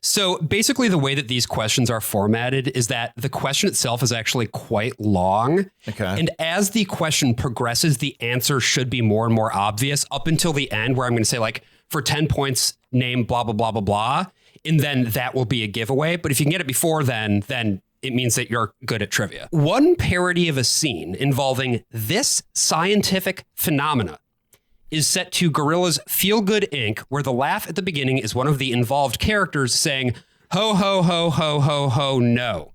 So basically the way that these questions are formatted is that the question itself is actually quite long. Okay. And as the question progresses, the answer should be more and more obvious up until the end where I'm going to say like, for 10 points, name blah, blah, blah, blah, blah. And then that will be a giveaway. But if you can get it before then it means that you're good at trivia. One parody of a scene involving this scientific phenomena is set to Gorilla's Feel Good Inc., where the laugh at the beginning is one of the involved characters saying, ho, ho, ho, ho, ho, ho, no.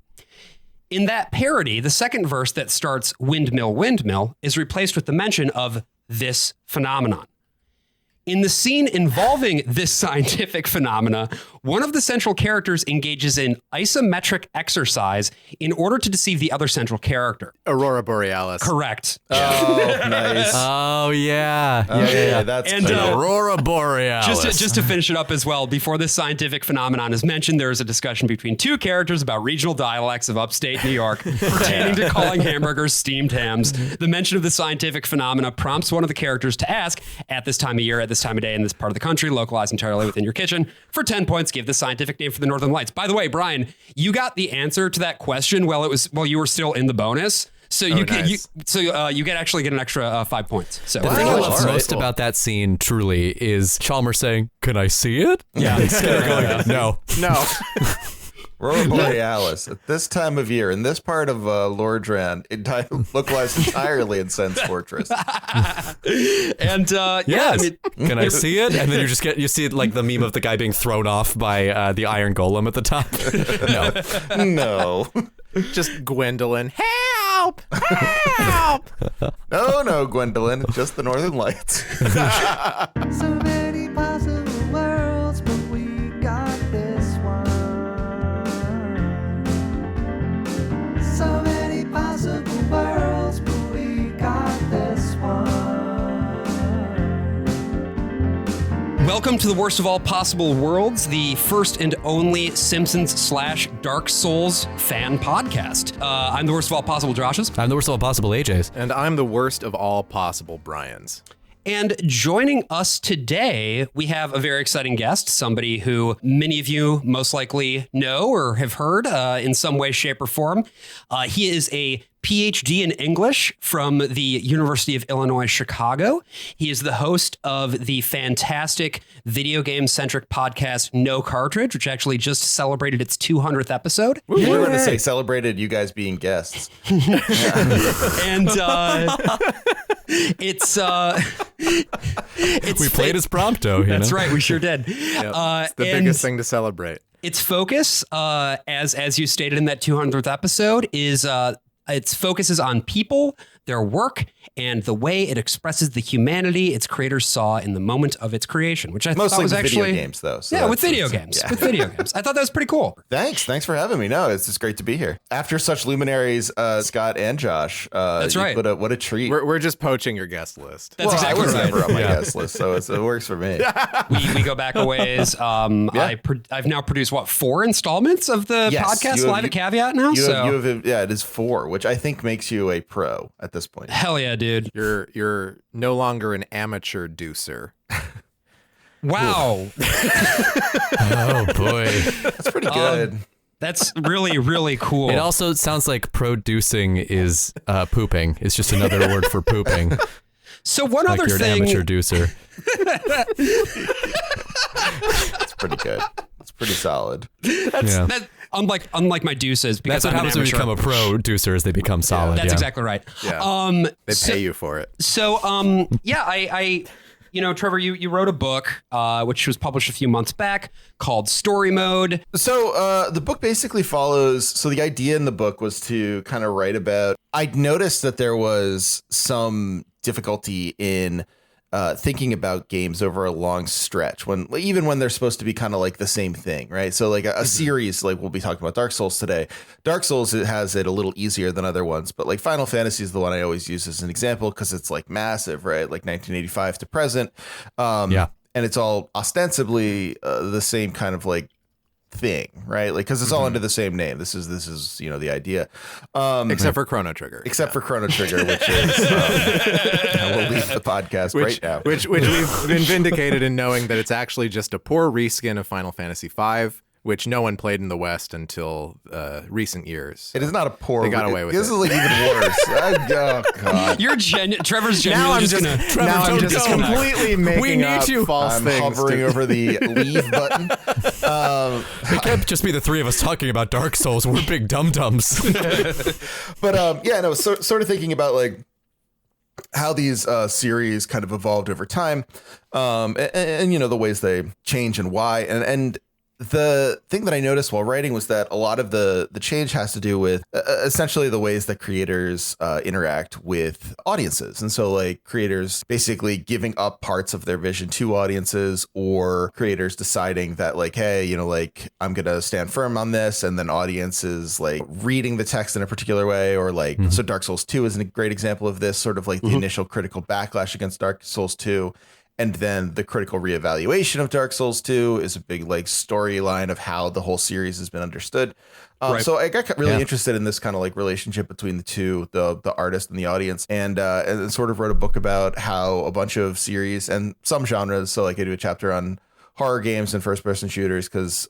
In that parody, the second verse that starts windmill, windmill is replaced with the mention of this phenomenon. In the scene involving this scientific phenomena, one of the central characters engages in isometric exercise in order to deceive the other central character. Aurora Borealis. Correct. Oh, nice. Oh, yeah. Yeah, that's And, cool. Aurora Borealis. Just to finish it up as well, before this scientific phenomenon is mentioned, there is a discussion between two characters about regional dialects of upstate New York pertaining to calling hamburgers steamed hams. The mention of the scientific phenomena prompts one of the characters to ask, at this time of year, at this time of day, in this part of the country, localized entirely within your kitchen, for 10 points, give the scientific name for the Northern Lights. By the way, Brian, you got the answer to that question while you were still in the bonus. So you nice. actually get an extra 5 points. So The thing I love Alright, most cool. about that scene, truly, is Chalmers saying, "Can I see it?" yeah, Instead of going, "No." No. Aurora Borealis, at this time of year, in this part of Lordran, localized entirely in Sense Fortress. and Yes. Can I see it? And then you see it like the meme of the guy being thrown off by the Iron Golem at the top. No. No. Just Gwendolyn. Help! Help! No, Gwendolyn, just the Northern Lights. So many possible worlds, but we got this one. So many possible worlds, but we got this one. Welcome to the Worst of All Possible Worlds, the first and only Simpsons/Dark Souls fan podcast. I'm the worst of all possible Joshes. I'm the worst of all possible AJs. And I'm the worst of all possible Brians. And joining us today, we have a very exciting guest, somebody who many of you most likely know or have heard in some way, shape, or form. He is a PhD in English from the University of Illinois, Chicago. He is the host of the fantastic video game-centric podcast No Cartridge, which actually just celebrated its 200th episode. We were going to say celebrated you guys being guests. And it's We played as prompto. That's right, we sure did. It's the and biggest thing to celebrate. Its focus, as you stated in that 200th episode, is its focus is on people, their work, and the way it expresses the humanity its creators saw in the moment of its creation, which I thought Mostly was with actually video games, though. So yeah, with that's- video games. yeah. With video games. I thought that was pretty cool. Thanks for having me. No, it's just great to be here. After such luminaries, Scott and Josh. That's right. What a treat. We're just poaching your guest list. That's exactly I was right. never on my guest list, so it works for me. We go back a ways. I've now produced 4 installments of the Yes, podcast you have- Live at Caveat now. You have, it is 4, which I think makes you a pro at this point. Hell yeah, dude. You're no longer an amateur deucer. Wow. Oh, boy. That's pretty good. That's really, really cool. It also sounds like producing is pooping. It's just another word for pooping. So one Like other you're thing. an amateur deucer. It's pretty good. It's pretty solid. That, unlike my deuces, because That's what I'm happens an when you amateur. become a pro producer is they become solid. That's yeah. exactly right. Yeah. They so- pay you for it. So, I Trevor, you wrote a book, which was published a few months back called Story Mode. So the book basically follows. So the idea in the book was to kind of write about. I'd noticed that there was some difficulty in thinking about games over a long stretch, even when they're supposed to be kind of like the same thing, right? So like a series, like we'll be talking about Dark Souls today. Dark Souls, it has it a little easier than other ones, but like Final Fantasy is the one I always use as an example because it's like massive, right? Like 1985 to present. And it's all ostensibly the same kind of like thing, right? Like because it's all under the same name. This is the idea, Except for Chrono Trigger. except for Chrono Trigger, which is I will leave the podcast right now. Which we've been vindicated in knowing that it's actually just a poor reskin of Final Fantasy V which no one played in the West until recent years. It is not a poor. They got away with this it. is like even worse. Oh God. Trevor's Now I'm genuinely just, gonna. now I'm just completely making up false I'm things. hovering over the leave button. It can't just be the three of us talking about Dark Souls. We're big dum-dums. But yeah, no, sort of thinking about like how these series kind of evolved over time, and you know the ways they change and why, and the thing that I noticed while writing was that a lot of the change has to do with essentially the ways that creators interact with audiences. And so like creators basically giving up parts of their vision to audiences, or creators deciding that like, hey, you know, like I'm going to stand firm on this. And then audiences like reading the text in a particular way, or like, so Dark Souls 2 is a great example of this, sort of like the initial critical backlash against Dark Souls 2. And then the critical reevaluation of Dark Souls 2 is a big like storyline of how the whole series has been understood. Right. So I got really interested in this kind of like relationship between the two, the artist and the audience, and sort of wrote a book about how a bunch of series and some genres. So like I do a chapter on horror games and first person shooters because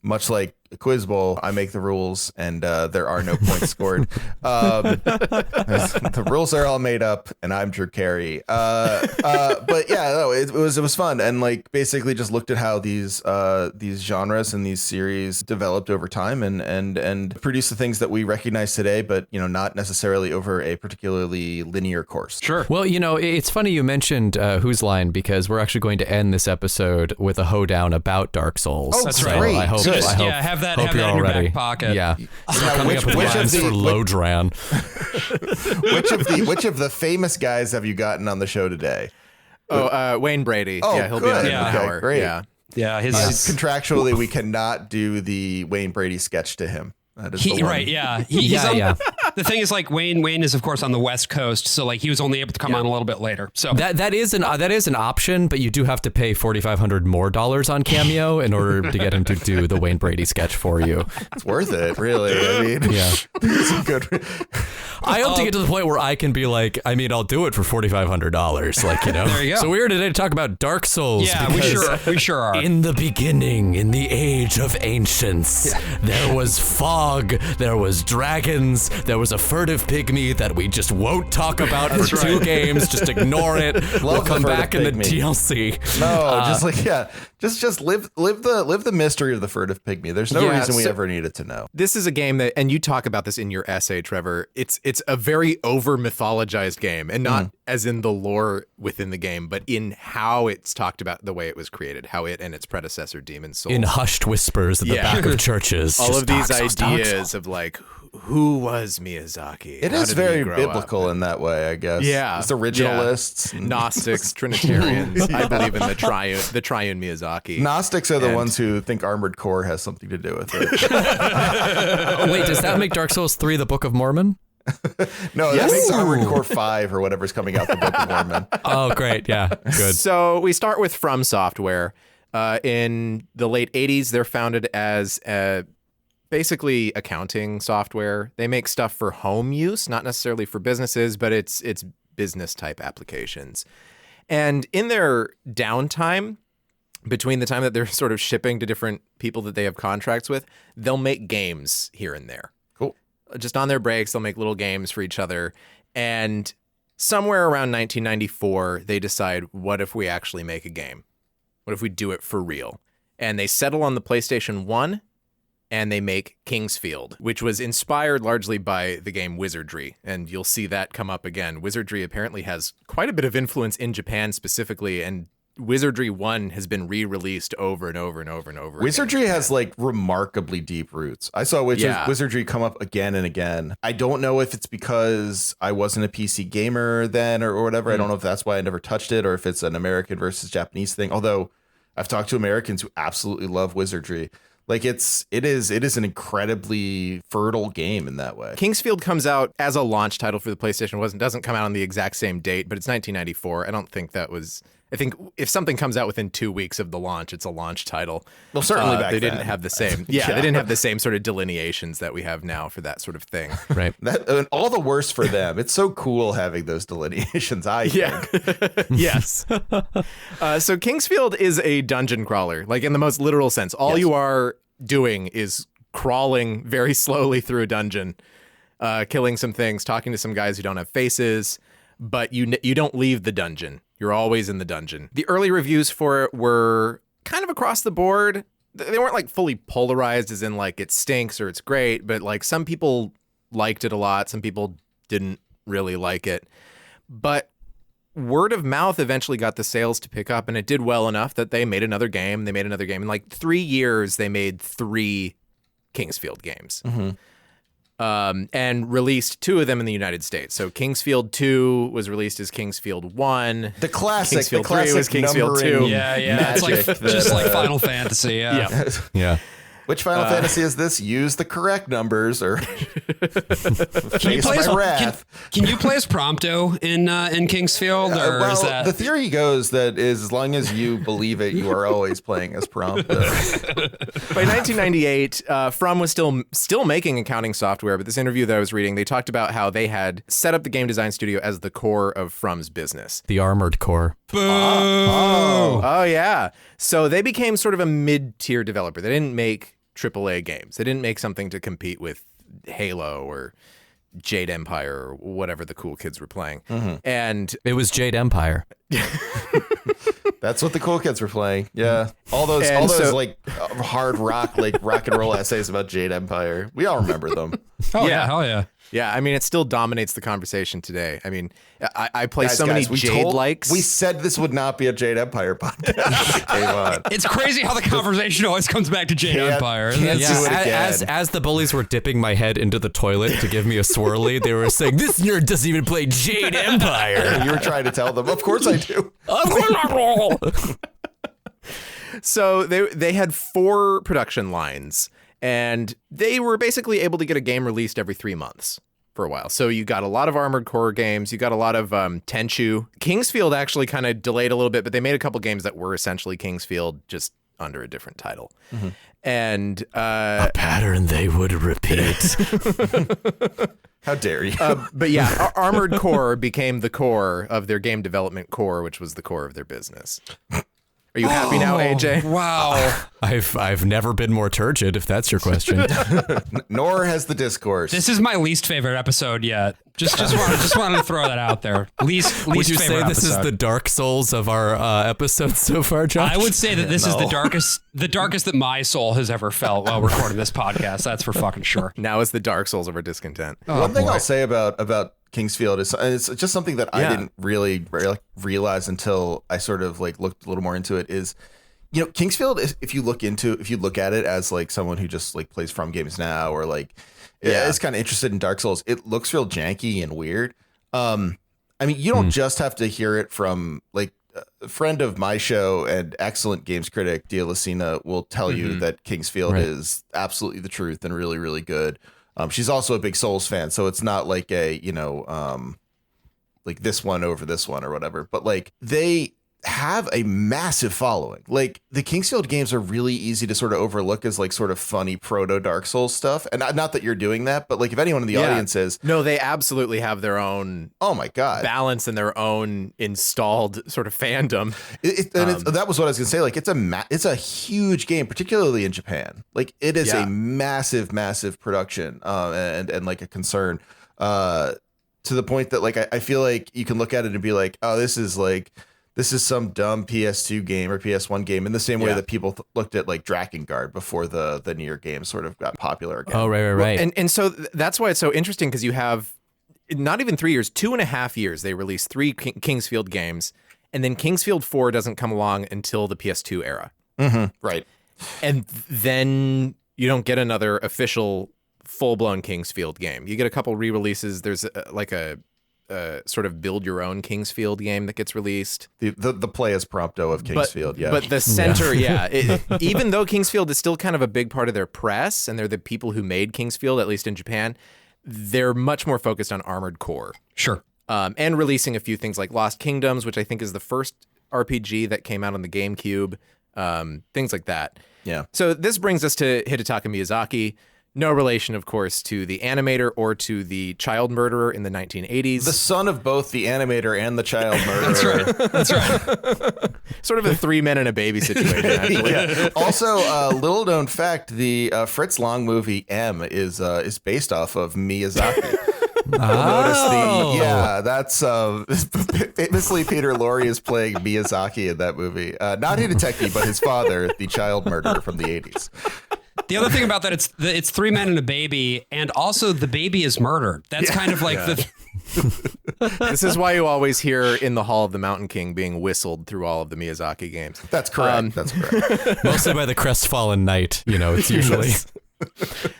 much like a quiz bowl, I make the rules and there are no points scored. The rules are all made up and I'm Drew Carey. But yeah, no, it was fun, and like basically just looked at how these genres and these series developed over time and produced the things that we recognize today, but you know, not necessarily over a particularly linear course. Sure. Well, you know, it's funny you mentioned Whose Line, because we're actually going to end this episode with a hoedown about Dark Souls. Oh, That's so right. great. I hope, So just, I hope, yeah, have that hope you're in all your ready. back pocket. Yeah. Now, Coming up with lines for Lodran. which of the famous guys have you gotten on the show today? Wayne Brady. Oh, yeah, he'll be on in Yeah. an Okay, hour. great. Yeah. Yeah, Contractually, we cannot do the Wayne Brady sketch to him. That is the one. right, yeah. He's Yeah, on, yeah. The thing is, like, Wayne is, of course, on the West Coast, so, like, he was only able to come on a little bit later. So That is an option, but you do have to pay $4,500 more on Cameo in order to get him to do the Wayne Brady sketch for you. It's worth it, really. I mean, Yeah. it's good. I hope to get to the point where I can be like, I mean, I'll do it for $4,500, like, you know. There you go. So we're here today to talk about Dark Souls. yeah, we sure are. In the beginning, in the age of ancients, there was fog, there was dragons, there was a furtive pygmy that we just won't talk about for 2 games. Just ignore it. We'll the come furtive back in the pygmy. DLC. No, just like just live the mystery of the furtive pygmy. There's no Yeah, reason we so- ever needed to know. This is a game that, and you talk about this in your essay, Trevor, it's a very over mythologized game, and not as in the lore within the game, but in how it's talked about, the way it was created, how it and its predecessor, Demon Souls. In hushed whispers at the back of churches. all just of these Dark Souls, Dark ideas Souls. of like, who was Miyazaki? It How is did he very grow biblical up? in that way, I guess. Yeah. It's originalists. Yeah. Gnostics, Trinitarians. I believe in the triune Miyazaki. Gnostics are the And- ones who think Armored Core has something to do with it. Wait, does that make Dark Souls 3 the Book of Mormon? No, that makes Armored Core 5 or whatever's coming out the Book of Mormon. Oh, great. Yeah, good. So we start with From Software. In the late 80s, they're founded as basically accounting software. They make stuff for home use, not necessarily for businesses, but it's business type applications. And in their downtime, between the time that they're sort of shipping to different people that they have contracts with, they'll make games here and there. Cool. Just on their breaks, they'll make little games for each other. And somewhere around 1994, they decide, what if we actually make a game? What if we do it for real? And they settle on the PlayStation 1, and they make Kingsfield, which was inspired largely by the game Wizardry. And you'll see that come up again. Wizardry apparently has quite a bit of influence in Japan specifically, and Wizardry 1 has been re-released over and over and over and over Wizardry again. has like remarkably deep roots. I saw Wizardry come up again and again. I don't know if it's because I wasn't a PC gamer then or whatever. I don't know if that's why I never touched it, or if it's an American versus Japanese thing. Although I've talked to Americans who absolutely love Wizardry. Like it is an incredibly fertile game in that way. Kingsfield comes out as a launch title for the PlayStation. It doesn't come out on the exact same date, but it's 1994. I don't think that was... I think if something comes out within 2 weeks of the launch, it's a launch title. Well, certainly back they then. didn't have the same. Yeah, they didn't have the same sort of delineations that we have now for that sort of thing. Right. That and all the worse for them. It's so cool having those delineations. I think. Yes. So Kingsfield is a dungeon crawler, like in the most literal sense. All you are doing is crawling very slowly through a dungeon, killing some things, talking to some guys who don't have faces, but you don't leave the dungeon. You're always in the dungeon. The early reviews for it were kind of across the board. They weren't like fully polarized as in like it stinks or it's great, but like some people liked it a lot. Some people didn't really like it. But word of mouth eventually got the sales to pick up, and it did well enough that they made another game. In like 3 years, they made 3 Kingsfield games. And released 2 of them in the United States. So Kingsfield 2 was released as Kingsfield 1. The classic, Kingsfield 3 was Kingsfield 2. Yeah. It's like just like Final Fantasy. Yeah. Yeah. Which Final Fantasy is this? Use the correct numbers or Can you face play my as, wrath. can you play as Prompto in Kingsfield, or Well, is that the theory goes that as long as you believe it, you are always playing as Prompto. By 1998, From was still making accounting software, but this interview that I was reading, they talked about how they had set up the game design studio as the core of From's business. The Armored Core. Oh, yeah. So they became sort of a mid-tier developer. They didn't make AAA games. They didn't make something to compete with Halo or Jade Empire or whatever the cool kids were playing. And It was Jade Empire. That's what the cool kids were playing. Yeah. All those like hard rock, like rock and roll essays about Jade Empire. We all remember them. hell yeah. yeah, I mean, it still dominates the conversation today. I mean, I play so many we Jade likes. We said this would not be a Jade Empire podcast. It came on. It's crazy how the conversation always comes back to Jade Empire. isn't it? Can't do it again. As the bullies were dipping my head into the toilet to give me a swirly, they were saying, "This nerd doesn't even play Jade Empire." You were trying to tell them. Of course I do. So they had 4 production lines, and they were basically able to get a game released every 3 months for a while. So you got a lot of Armored Core games. You got a lot of Tenchu. Kingsfield actually kind of delayed a little bit, but they made a couple games that were essentially Kingsfield, just under a different title. And A pattern they would repeat. How dare you? but yeah, Armored Core became the core of their game development core, which was the core of their business. Are you happy now, AJ? Wow. I've never been more turgid, if that's your question. Nor has the discourse. This is my least favorite episode yet. Just wanted to throw that out there. Least Would you favorite say this episode. is the Dark Souls of our episodes so far, Josh? I would say that this is the darkest that my soul has ever felt while recording this podcast. That's for fucking sure. Now is the Dark Souls of our discontent. One thing I'll say about Kingsfield is it's just something that I didn't really realize until I sort of like looked a little more into it is, you know, Kingsfield, if you look at it as like someone who just like plays From games now or like is kind of interested in Dark Souls, it looks real janky and weird. I mean, you don't just have to hear it from like a friend of my show and excellent games critic, Dia Lucina, will tell you that Kingsfield is absolutely the truth and really, really good. She's also a big Souls fan, so it's not like a, you know, like this one over this one or whatever. But like they have a massive following. Like the Kingsfield games are really easy to sort of overlook as like sort of funny proto Dark Souls stuff. And not that you're doing that, but like if anyone in the audience is, No, they absolutely have their own oh my God, balance and their own installed sort of fandom. That was what I was gonna say. Like it's a huge game, particularly in Japan. Like it is a massive, massive production, and like a concern, to the point that like I feel like you can look at it and be like, oh, this is some dumb PS2 game or PS1 game, in the same way that people looked at like Drakengard before the Nier game sort of got popular again. Oh, right. And so that's why it's so interesting, because you have not even 3 years, 2.5 years, they released 3 Kingsfield games, and then Kingsfield 4 doesn't come along until the PS2 era. Right. And then you don't get another official full-blown Kingsfield game. You get a couple re-releases. There's like a sort of build your own Kingsfield game that gets released. The play as Prompto of Kingsfield, But the center, even though Kingsfield is still kind of a big part of their press, and they're the people who made Kingsfield, at least in Japan, they're much more focused on Armored Core. Sure. And releasing a few things like Lost Kingdoms, which I think is the first RPG that came out on the GameCube, things like that. Yeah. So this brings us to Hidetaka Miyazaki, No relation, of course, to the animator or to the child murderer in the 1980s. The son of both the animator and the child murderer. That's right. Sort of a 3 men and a baby situation, actually. Yeah. Also, little known fact: the Fritz Lang movie M is based off of Miyazaki. That's famously Peter Lorre is playing Miyazaki in that movie. Not Hideteki, but his father, the child murderer from the 80s. The other thing about that, it's 3 men and a baby, and also the baby is murdered. That's kind of like This is why you always hear In the Hall of the Mountain King being whistled through all of the Miyazaki games. That's correct. That's correct. Mostly by the crestfallen knight, it's usually.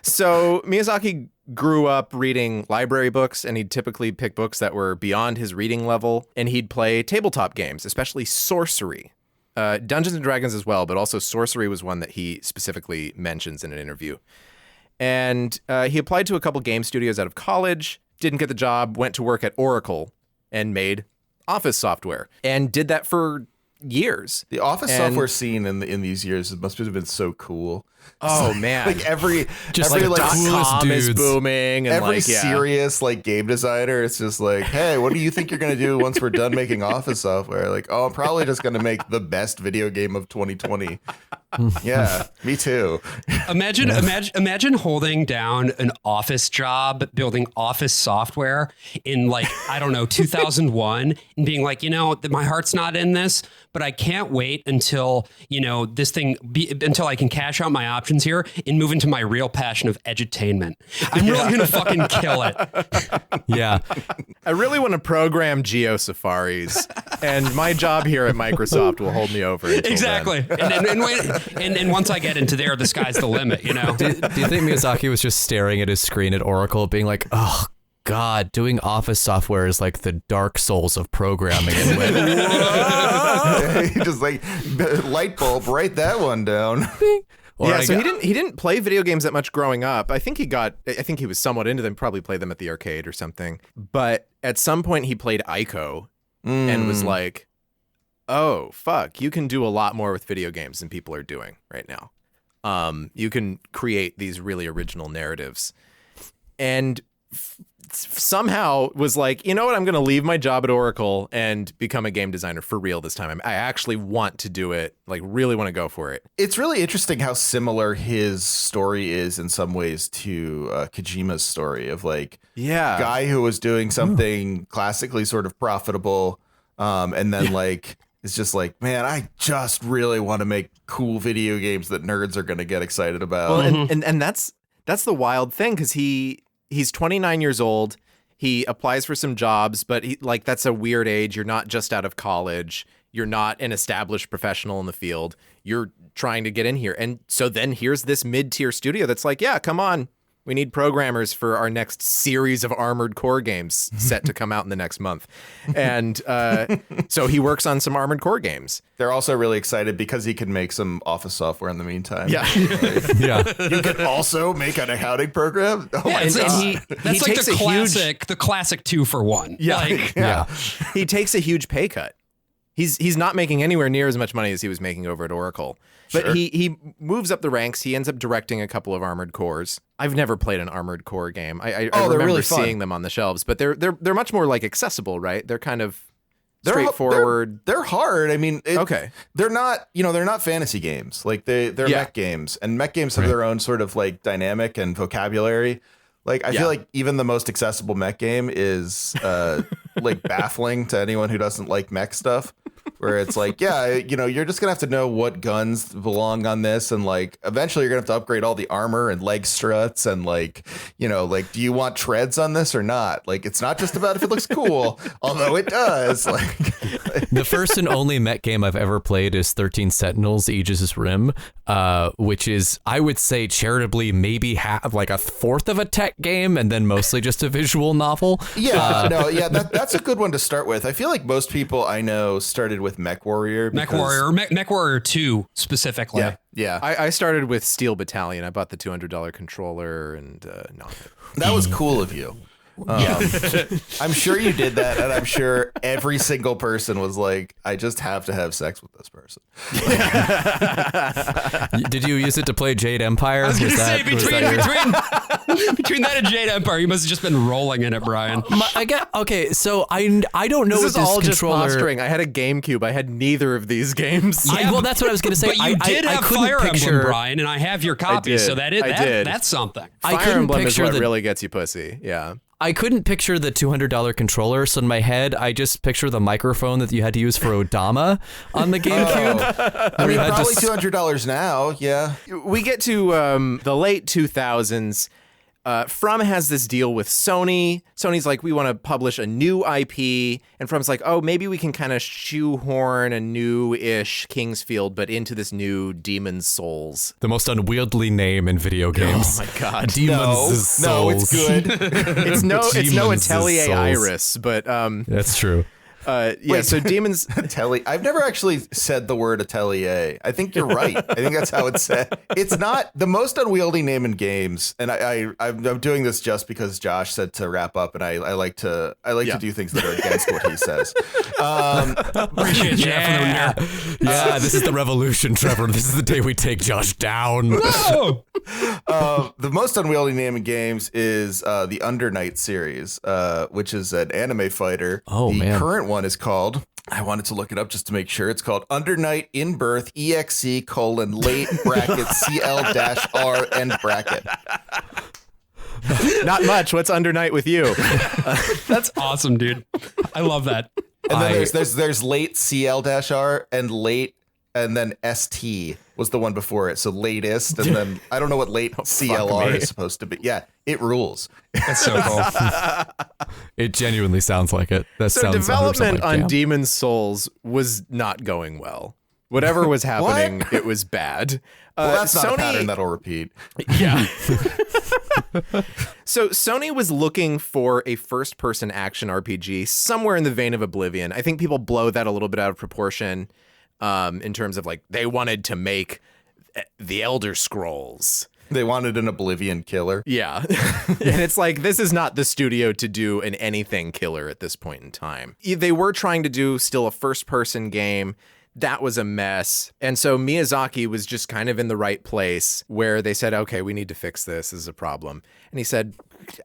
So Miyazaki grew up reading library books, and he'd typically pick books that were beyond his reading level, and he'd play tabletop games, especially sorcery. Dungeons and Dragons as well, but also sorcery was one that he specifically mentions in an interview. And he applied to a couple game studios out of college, didn't get the job, went to work at Oracle, and made Office software, and did that for years. The Office software scene in these years must have been so cool. Oh man! Like every .com is booming, and every serious game designer, it's just like, hey, what do you think you're gonna do once we're done making Office software? Like, oh, I'm probably just gonna make the best video game of 2020. Yeah, me too. Imagine holding down an Office job, building Office software in 2001, and being like, my heart's not in this, but I can't wait until until I can cash out my options here and move into my real passion of edutainment. I'm really gonna fucking kill it. Yeah. I really want to program geo safaris, and my job here at Microsoft will hold me over. Exactly. And once I get into there, the sky's the limit, Do you think Miyazaki was just staring at his screen at Oracle being like, oh, God, doing Office software is like the Dark Souls of programming. He just light bulb, write that one down. He didn't play video games that much growing up. I think he was somewhat into them, probably played them at the arcade or something. But at some point he played Ico and was like, oh, fuck, you can do a lot more with video games than people are doing right now. You can create these really original narratives. And somehow was like, you know what, I'm going to leave my job at Oracle and become a game designer for real this time. I actually want to do it, really want to go for it. It's really interesting how similar his story is in some ways to Kojima's story of guy who was doing something classically sort of profitable and then it's just like, man, I just really want to make cool video games that nerds are going to get excited about. Well, and that's the wild thing, because he's 29 years old. He applies for some jobs, but that's a weird age. You're not just out of college. You're not an established professional in the field. You're trying to get in here. And so then here's this mid-tier studio that's like, yeah, come on. We need programmers for our next series of Armored Core games set to come out in the next month. And so he works on some Armored Core games. They're also really excited because he can make some Office software in the meantime. Yeah. Yeah. You can also make an accounting program. Oh my And God. that's the classic 2-for-1. Yeah. He takes a huge pay cut. He's not making anywhere near as much money as he was making over at Oracle. But Sure. he moves up the ranks. He ends up directing a couple of Armored Cores. I've never played an Armored Core game. I remember really fun. seeing them on the shelves, but they're much more accessible, right? They're kind of straightforward. They're hard. I mean, Okay. They're not, they're not fantasy games. They're mech games, and mech games have their own sort of dynamic and vocabulary. I feel like even the most accessible mech game is baffling to anyone who doesn't like mech stuff. Where it's you're just gonna have to know what guns belong on this, and eventually you're gonna have to upgrade all the armor and leg struts, and do you want treads on this or not? It's not just about if it looks cool, although it does. The first and only mech game I've ever played is 13 Sentinels: Aegis Rim, which is, I would say, charitably maybe half, a fourth of a tech game, and then mostly just a visual novel. That's a good one to start with. I feel like most people I know started with Mech Warrior. Mech Warrior 2 specifically. Yeah. I started with Steel Battalion. I bought the $200 controller, and no. That was cool of you. I'm sure you did that, and I'm sure every single person was like, I just have to have sex with this person. Did you use it to play Jade Empire? I was going to say, between that and Jade Empire, you must have just been rolling in it, Brian. Okay, so I don't know This what is this all just controller... posturing. I had a GameCube. I had neither of these games. Well, that's what I was going to say. But you did have Fire Emblem, Brian, and I have your copy, did. so that's something. I Fire couldn't Emblem is picture what the- really gets you pussy. Yeah. I couldn't picture the $200 controller, so in my head, I just picture the microphone that you had to use for Odama on the GameCube. I mean, had to probably $200 now. Yeah. We get to the late 2000s. From has this deal with Sony. Sony's like, we want to publish a new IP. And From's like, oh, maybe we can kind of shoehorn a new-ish Kingsfield, but into this new Demon's Souls. The most unwieldy name in video games. Oh my God. Demon's Souls. No, it's good. It's no Demon's Atelier Souls. Iris, but That's true. so Demon's... Atelier. I've never actually said the word atelier. I think you're right. I think that's how it's said. It's not the most unwieldy name in games, and I'm doing this just because Josh said to wrap up, and I like to do things that are against what he says. Appreciate you for Yeah, this is the revolution, Trevor. This is the day we take Josh down. the The most unwieldy name in games is the Under Night series, which is an anime fighter. Oh, the man. current one is called, I wanted to look it up just to make sure, it's called Under Night in Birth EXE late bracket CL-R end bracket. Not much. What's under night with you? That's awesome, dude. I love that. And then there's late CL-R and late, and then ST was the one before it. So latest, and then I don't know what late CLR is supposed to be. Yeah, it rules. That's so cool. It genuinely sounds like it. That So sounds development 100% on like Demon's Souls was not going well. Whatever was happening, it was bad. Well, that's not a pattern that'll repeat. Yeah. So Sony was looking for a first-person action RPG somewhere in the vein of Oblivion. I think people blow that a little bit out of proportion in terms of like they wanted to make the Elder Scrolls. They wanted an Oblivion killer. Yeah. And it's like, this is not the studio to do an anything killer at this point in time. They were trying to do still a first-person game. That was a mess. And so Miyazaki was just kind of in the right place where they said, okay, we need to fix this. This is a problem. And he said,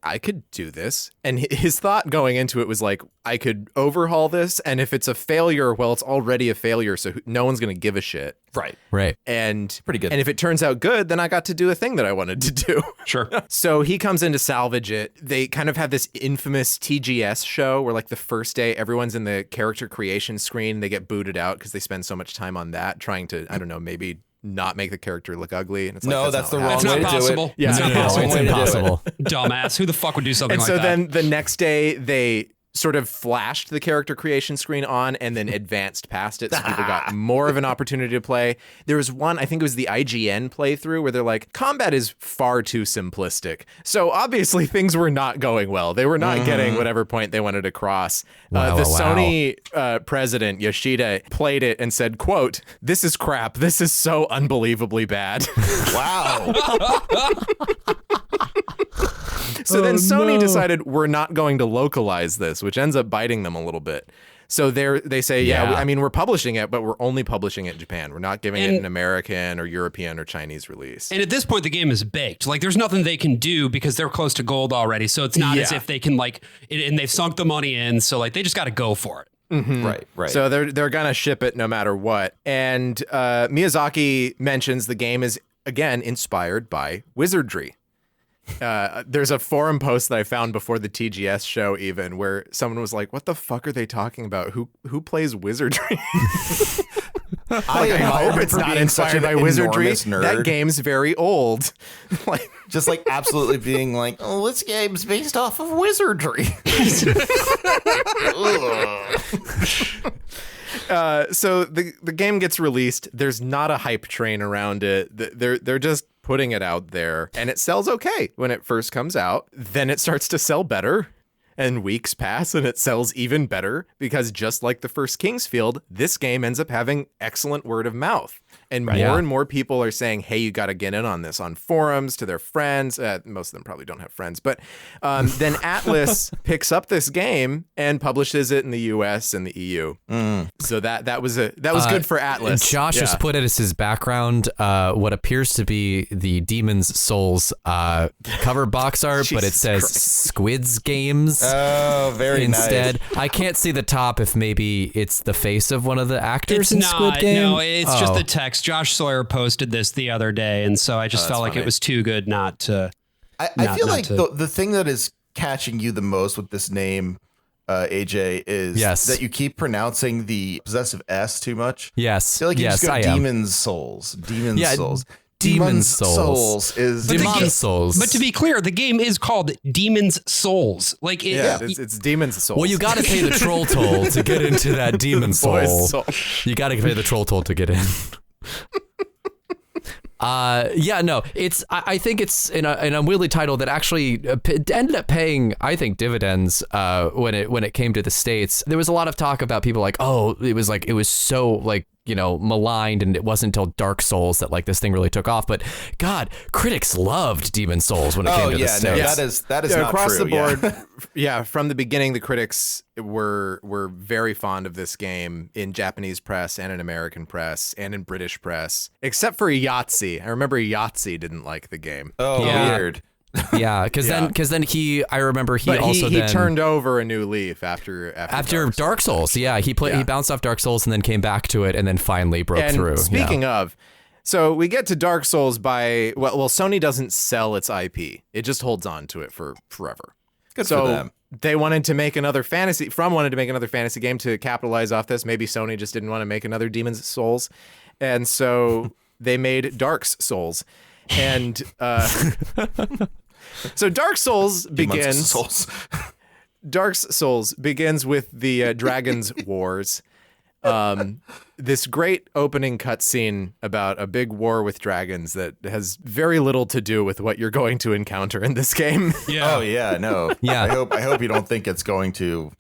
I could do this. And his thought going into it was like, I could overhaul this. And if it's a failure, well, it's already a failure. So no one's going to give a shit. Right. Right. And pretty good. And if it turns out good, then I got to do a thing that I wanted to do. Sure. So he comes in to salvage it. They kind of have this infamous TGS show where like the first day everyone's in the character creation screen. They get booted out because they spend so much time on that trying to, I don't know, maybe not make the character look ugly. And it's like, No, that's the not wrong how it It's way not to do possible. it. Yeah, It's not no, possible. It's way to do it. impossible. Dumbass. Who the fuck would do something And like so that? then the next day they sort of flashed the character creation screen on and then advanced past it so people got more of an opportunity to play. There was one, I think it was the IGN playthrough where they're like, combat is far too simplistic. So obviously things were not going well. They were not getting whatever point they wanted to cross. Wow, the wow. Sony president, Yoshida, played it and said, quote, "This is crap. This is so unbelievably bad." Wow. So then Sony decided we're not going to localize this, which ends up biting them a little bit. So they say, Yeah. I mean, we're publishing it, but we're only publishing it in Japan. We're not giving it And- an American or European or Chinese release. And at this point, the game is baked. Like, there's nothing they can do because they're close to gold already. So it's not as Yeah. if they can, like, and they've sunk the money in. So, like, they just got to go for it. Right. So they're gonna ship it no matter what. And Miyazaki mentions the game is again inspired by wizardry. There's a forum post that I found before the TGS show even where someone was like, "What the fuck are they talking about? Who plays wizardry?" I hope it's not inspired by wizardry. Nerd. That game's very old. Like, Just like absolutely being like, oh, this game's based off of wizardry. so the game gets released. There's not a hype train around it. They're just putting it out there, and it sells okay when it first comes out. Then it starts to sell better, and weeks pass, and it sells even better because just like the first Kingsfield, this game ends up having excellent word of mouth. And Right. more and more people are saying, hey, you got to get in on this on forums to their friends. Most of them probably don't have friends. But then Atlas picks up this game and publishes it in the US and the EU. So that was good for Atlas. Josh has put it as his background, what appears to be the Demon's Souls cover box art, but it says Squid's Games instead. Nice. I can't see the top if maybe it's the face of one of the actors It's in not. Squid Game. No, it's just the text. Josh Sawyer posted this the other day, and so I just felt like it was too good not to. I feel like the thing that is catching you the most with this name, AJ, is that you keep pronouncing the possessive S too much. Yes. I feel like you just go I am. Demon's Souls. Demon's Souls. Demon's Souls is Demon's Souls. But to be clear, the game is called Demon's Souls. Like, it's Demon's Souls. Well, you got to pay the troll toll to get into that Demon's Soul. You got to pay the troll toll to get in. It's. I think it's an unwieldy title that actually ended up paying, I think, dividends when it came to the States. There was a lot of talk about people like, oh, it was so like, maligned, and it wasn't until Dark Souls that like this thing really took off. But God, critics loved Demon's Souls when it came to the States. That is not across true, the board. From the beginning, the critics were very fond of this game in Japanese press and in American press and in British press, except for Yahtzee. I remember Yahtzee didn't like the game. Oh, weird. Yeah, because then he turned over a new leaf after Dark Souls. Yeah, he bounced off Dark Souls and then came back to it and then finally broke through. Speaking of, so we get to Dark Souls by Sony doesn't sell its IP; it just holds on to it for forever. Good for them. They wanted to make another fantasy game to capitalize off this. Maybe Sony just didn't want to make another Demon's Souls, and so they made Dark Souls, and. So Dark Souls begins. Dark Souls begins with the Dragon's Wars. This great opening cutscene about a big war with dragons that has very little to do with what you're going to encounter in this game. Yeah. Oh yeah, no. Yeah. I hope you don't think it's going to.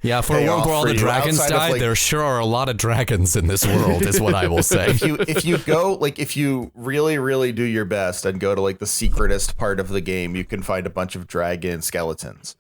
Yeah, for a world where all the dragons died, there sure are a lot of dragons in this world, is what I will say. If you really, really do your best and go to like the secretest part of the game, you can find a bunch of dragon skeletons.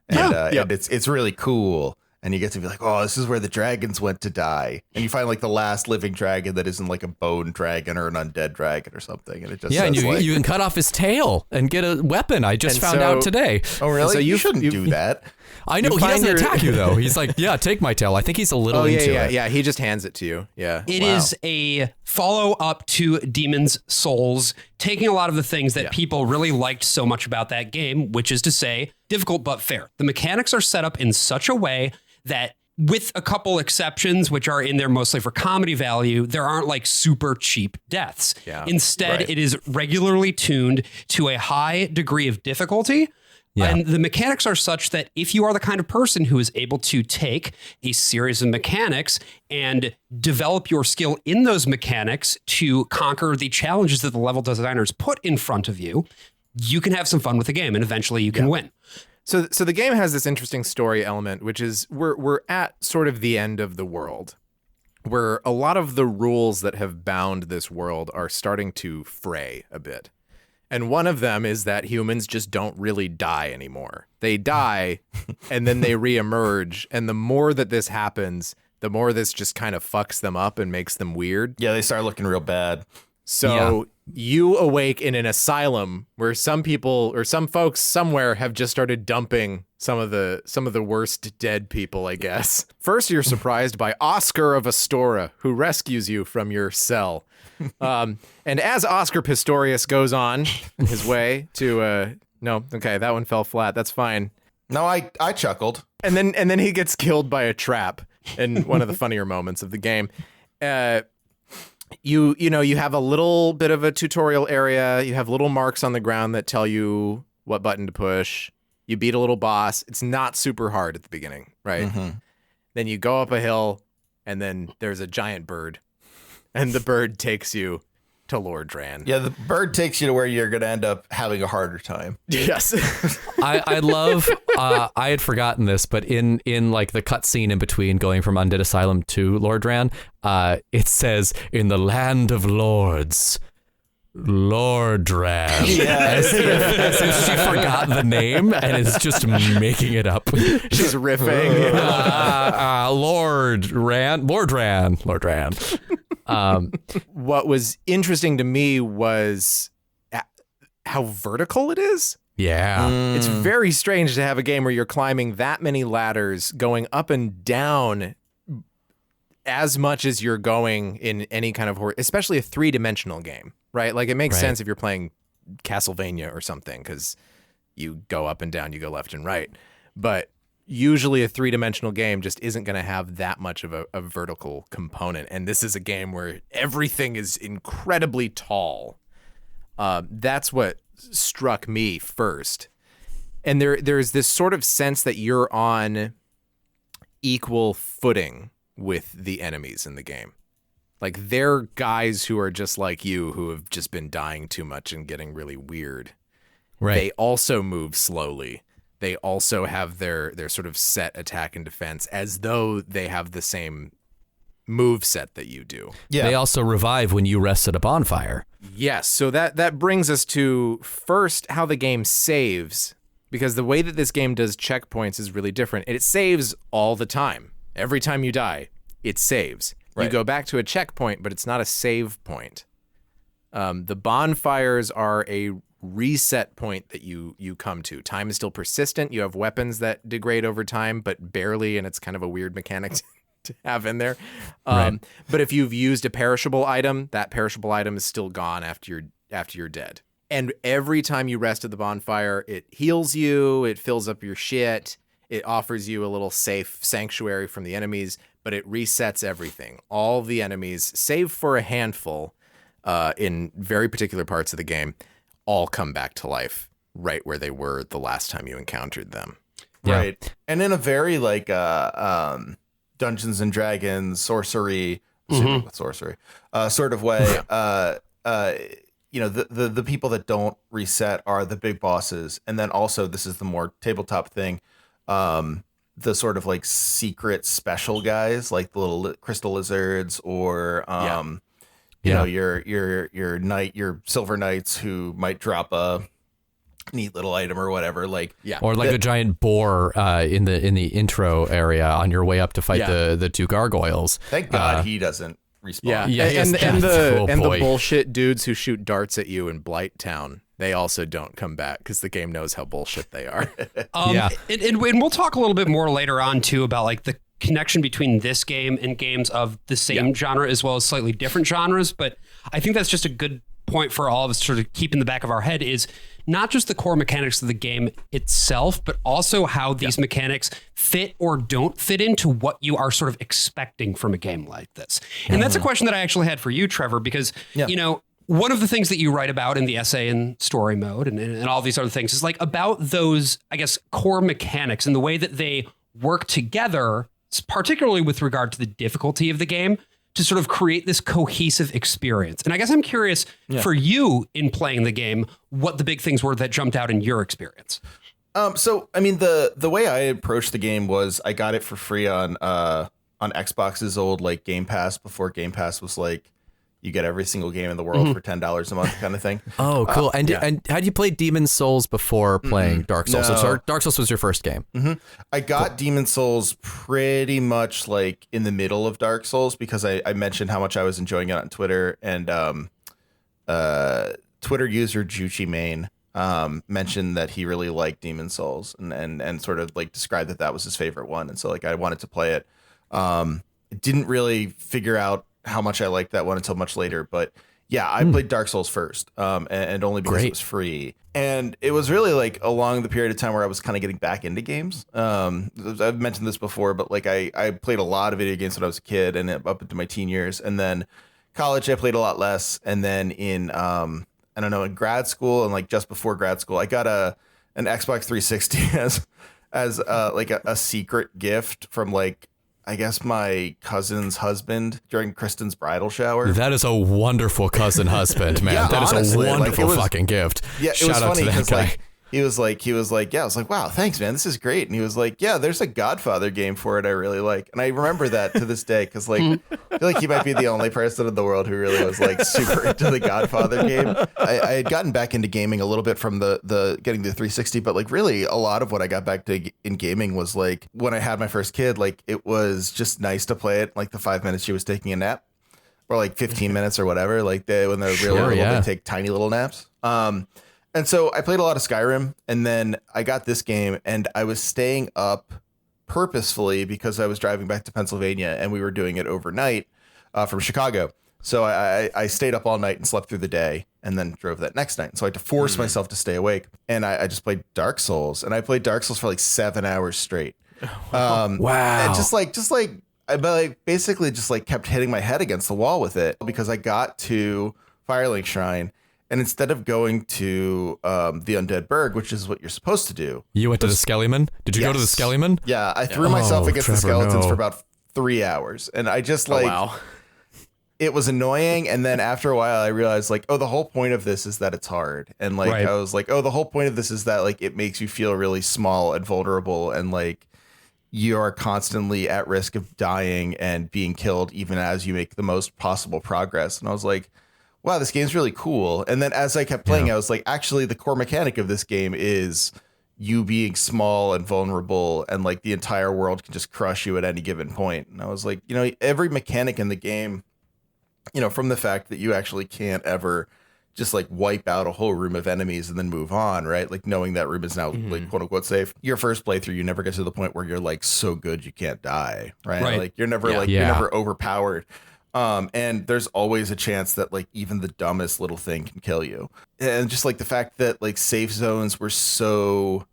And, and it's really cool. And you get to be like, oh, this is where the dragons went to die. And you find like the last living dragon that isn't like a bone dragon or an undead dragon or something. And it just and you can cut off his tail and get a weapon. I just found out today. Oh, really? So you shouldn't do that. I know, he doesn't attack you though. He's like, yeah, take my tail. I think he's a little into it. Yeah, he just hands it to you. Yeah. It is a follow-up to Demon's Souls, taking a lot of the things that people really liked so much about that game, which is to say, difficult but fair. The mechanics are set up in such a way that, with a couple exceptions, which are in there mostly for comedy value, there aren't like super cheap deaths. Yeah, Instead, it is regularly tuned to a high degree of difficulty. Yeah. And the mechanics are such that if you are the kind of person who is able to take a series of mechanics and develop your skill in those mechanics to conquer the challenges that the level designers put in front of you, you can have some fun with the game and eventually you can win. So the game has this interesting story element, which is we're at sort of the end of the world, where a lot of the rules that have bound this world are starting to fray a bit. And one of them is that humans just don't really die anymore. They die and then they reemerge. And the more that this happens, the more this just kind of fucks them up and makes them weird. Yeah, they start looking real bad. So you awake in an asylum where some people or some folks somewhere have just started dumping some of the worst dead people, I guess. First, you're surprised by Oscar of Astora, who rescues you from your cell. And as Oscar Pistorius goes on his way to that one fell flat. That's fine. No, I chuckled. And then he gets killed by a trap in one of the funnier moments of the game. You have a little bit of a tutorial area. You have little marks on the ground that tell you what button to push. You beat a little boss. It's not super hard at the beginning, right? Mm-hmm. Then you go up a hill, and then there's a giant bird, and the bird takes you to Lord Dran. Yeah, the bird takes you to where you're going to end up having a harder time. Yes. I love. I had forgotten this, but in like the cutscene in between going from Undead Asylum to Lord Dran, it says in the land of lords, Lord Dran. Yes. As if she forgot the name and is just making it up. She's riffing. Lord Dran. What was interesting to me was how vertical it is. Yeah. It's very strange to have a game where you're climbing that many ladders, going up and down as much as you're going in any kind of horror, especially a 3-dimensional game, right? Like it makes sense if you're playing Castlevania or something, because you go up and down, you go left and right. But usually a 3-dimensional game just isn't going to have that much of a vertical component. And this is a game where everything is incredibly tall. That's what struck me first. And there's this sort of sense that you're on equal footing with the enemies in the game. Like they're guys who are just like you, who have just been dying too much and getting really weird. Right. They also move slowly. They also have their sort of set attack and defense as though they have the same move set that you do. Yeah. They also revive when you rest at a bonfire. Yes. So that brings us to first how the game saves, because the way that this game does checkpoints is really different. It saves all the time. Every time you die, it saves. Right. You go back to a checkpoint, but it's not a save point. The bonfires are a reset point that you come to. Time is still persistent. You have weapons that degrade over time, but barely, and it's kind of a weird mechanic to have in there. But if you've used a perishable item, that perishable item is still gone after you're dead. And every time you rest at the bonfire, it heals you, it fills up your shit, it offers you a little safe sanctuary from the enemies, but it resets everything. All the enemies, save for a handful in very particular parts of the game, all come back to life right where they were the last time you encountered them. Yeah. Right. And in a very like Dungeons and Dragons sorcery sort of way, the people that don't reset are the big bosses. And then also, this is the more tabletop thing, the sort of like secret special guys, like the little crystal lizards, or you know, your silver knights who might drop a neat little item or whatever, like or like the giant boar in the intro area on your way up to fight the two gargoyles. Thank God he doesn't respawn. And the boy. bullshit dudes who shoot darts at you in Blight Town, they also don't come back because the game knows how bullshit they are. And we'll talk a little bit more later on too about like the connection between this game and games of the same genre as well as slightly different genres. But I think that's just a good point for all of us to sort of keep in the back of our head, is not just the core mechanics of the game itself, but also how these mechanics fit or don't fit into what you are sort of expecting from a game like this. And that's a question that I actually had for you, Trevor, because, you know, one of the things that you write about in the essay in Story Mode and all these other things is like about those, I guess, core mechanics and the way that they work together, particularly with regard to the difficulty of the game, to sort of create this cohesive experience. And I guess I'm curious for you in playing the game, what the big things were that jumped out in your experience. So, I mean, the way I approached the game was I got it for free on Xbox's old like Game Pass, before Game Pass was like, you get every single game in the world for $10 a month kind of thing. Oh, cool. And had you played Demon's Souls before playing Dark Souls? No. So Dark Souls was your first game. I got Demon's Souls pretty much like in the middle of Dark Souls, because I mentioned how much I was enjoying it on Twitter, and Twitter user Juchi Main mentioned that he really liked Demon's Souls and sort of like described that was his favorite one. And so like I wanted to play it. Didn't really figure out how much I liked that one until much later, but yeah, I played Dark Souls first, and only because it was free. And it was really like along the period of time where I was kind of getting back into games. I've mentioned this before, but like I played a lot of video games when I was a kid and up into my teen years. And then college, I played a lot less. And then in, in grad school and like just before grad school, I got an Xbox 360 as like a secret gift from like I guess my cousin's husband during Kristen's bridal shower. That is a wonderful cousin husband, man. Yeah, that is honestly, a wonderful it was, fucking gift. Yeah, it Shout was out funny to that because guy. like he was like, yeah, I was like, wow, thanks, man, this is great. And he was like, yeah, there's a Godfather game for it I really like, and I remember that to this day because like I feel like he might be the only person in the world who really was like super into the Godfather game. I had gotten back into gaming a little bit from the getting the 360, but like really a lot of what I got back to in gaming was like when I had my first kid. Like it was just nice to play it like the 5 minutes she was taking a nap, or like 15 minutes or whatever. Like when they're really little, they take tiny little naps. And so I played a lot of Skyrim, and then I got this game, and I was staying up purposefully because I was driving back to Pennsylvania, and we were doing it overnight from Chicago. So I stayed up all night and slept through the day, and then drove that next night. So I had to force myself to stay awake, and I just played Dark Souls, and I played Dark Souls for like 7 hours straight. Wow. And I basically just like kept hitting my head against the wall with it because I got to Firelink Shrine. And instead of going to the Undead Burg, which is what you're supposed to do. You went to the Skellyman? Did you go to the Skellyman? Yeah, I threw myself against Trevor, the skeletons no. for about 3 hours. And I just like, it was annoying. And then after a while, I realized like, oh, the whole point of this is that it's hard. And like, I was like, oh, the whole point of this is that like, it makes you feel really small and vulnerable. And like, you are constantly at risk of dying and being killed, even as you make the most possible progress. And I was like, wow, this game's really cool. And then as I kept playing, I was like, actually, the core mechanic of this game is you being small and vulnerable, and like the entire world can just crush you at any given point. And I was like, you know, every mechanic in the game, you know, from the fact that you actually can't ever just like wipe out a whole room of enemies and then move on, right? Like knowing that room is now like quote unquote safe. Your first playthrough, you never get to the point where you're like so good you can't die, right? Like you're never you're never overpowered. And there's always a chance that like even the dumbest little thing can kill you. And just like the fact that like safe zones were so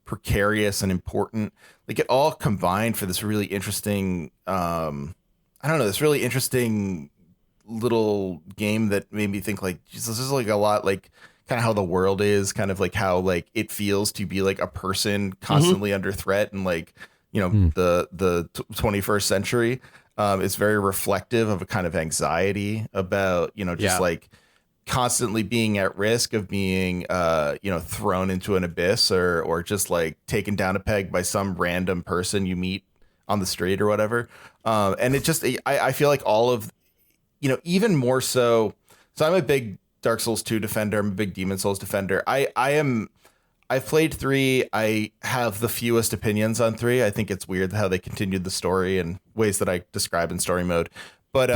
precarious and important, like it all combined for this really interesting, this really interesting little game that made me think like, Jesus, this is like a lot like kind of how the world is, kind of like how like it feels to be like a person constantly under threat, and like, you know, the 21st century. It's very reflective of a kind of anxiety about, you know, just like constantly being at risk of being, you know, thrown into an abyss or just like taken down a peg by some random person you meet on the street or whatever. And it just, I feel like all of, you know, even more so. So I'm a big Dark Souls 2 defender. I'm a big Demon Souls defender. I've played 3. I have the fewest opinions on 3. I think it's weird how they continued the story in ways that I describe in story mode. But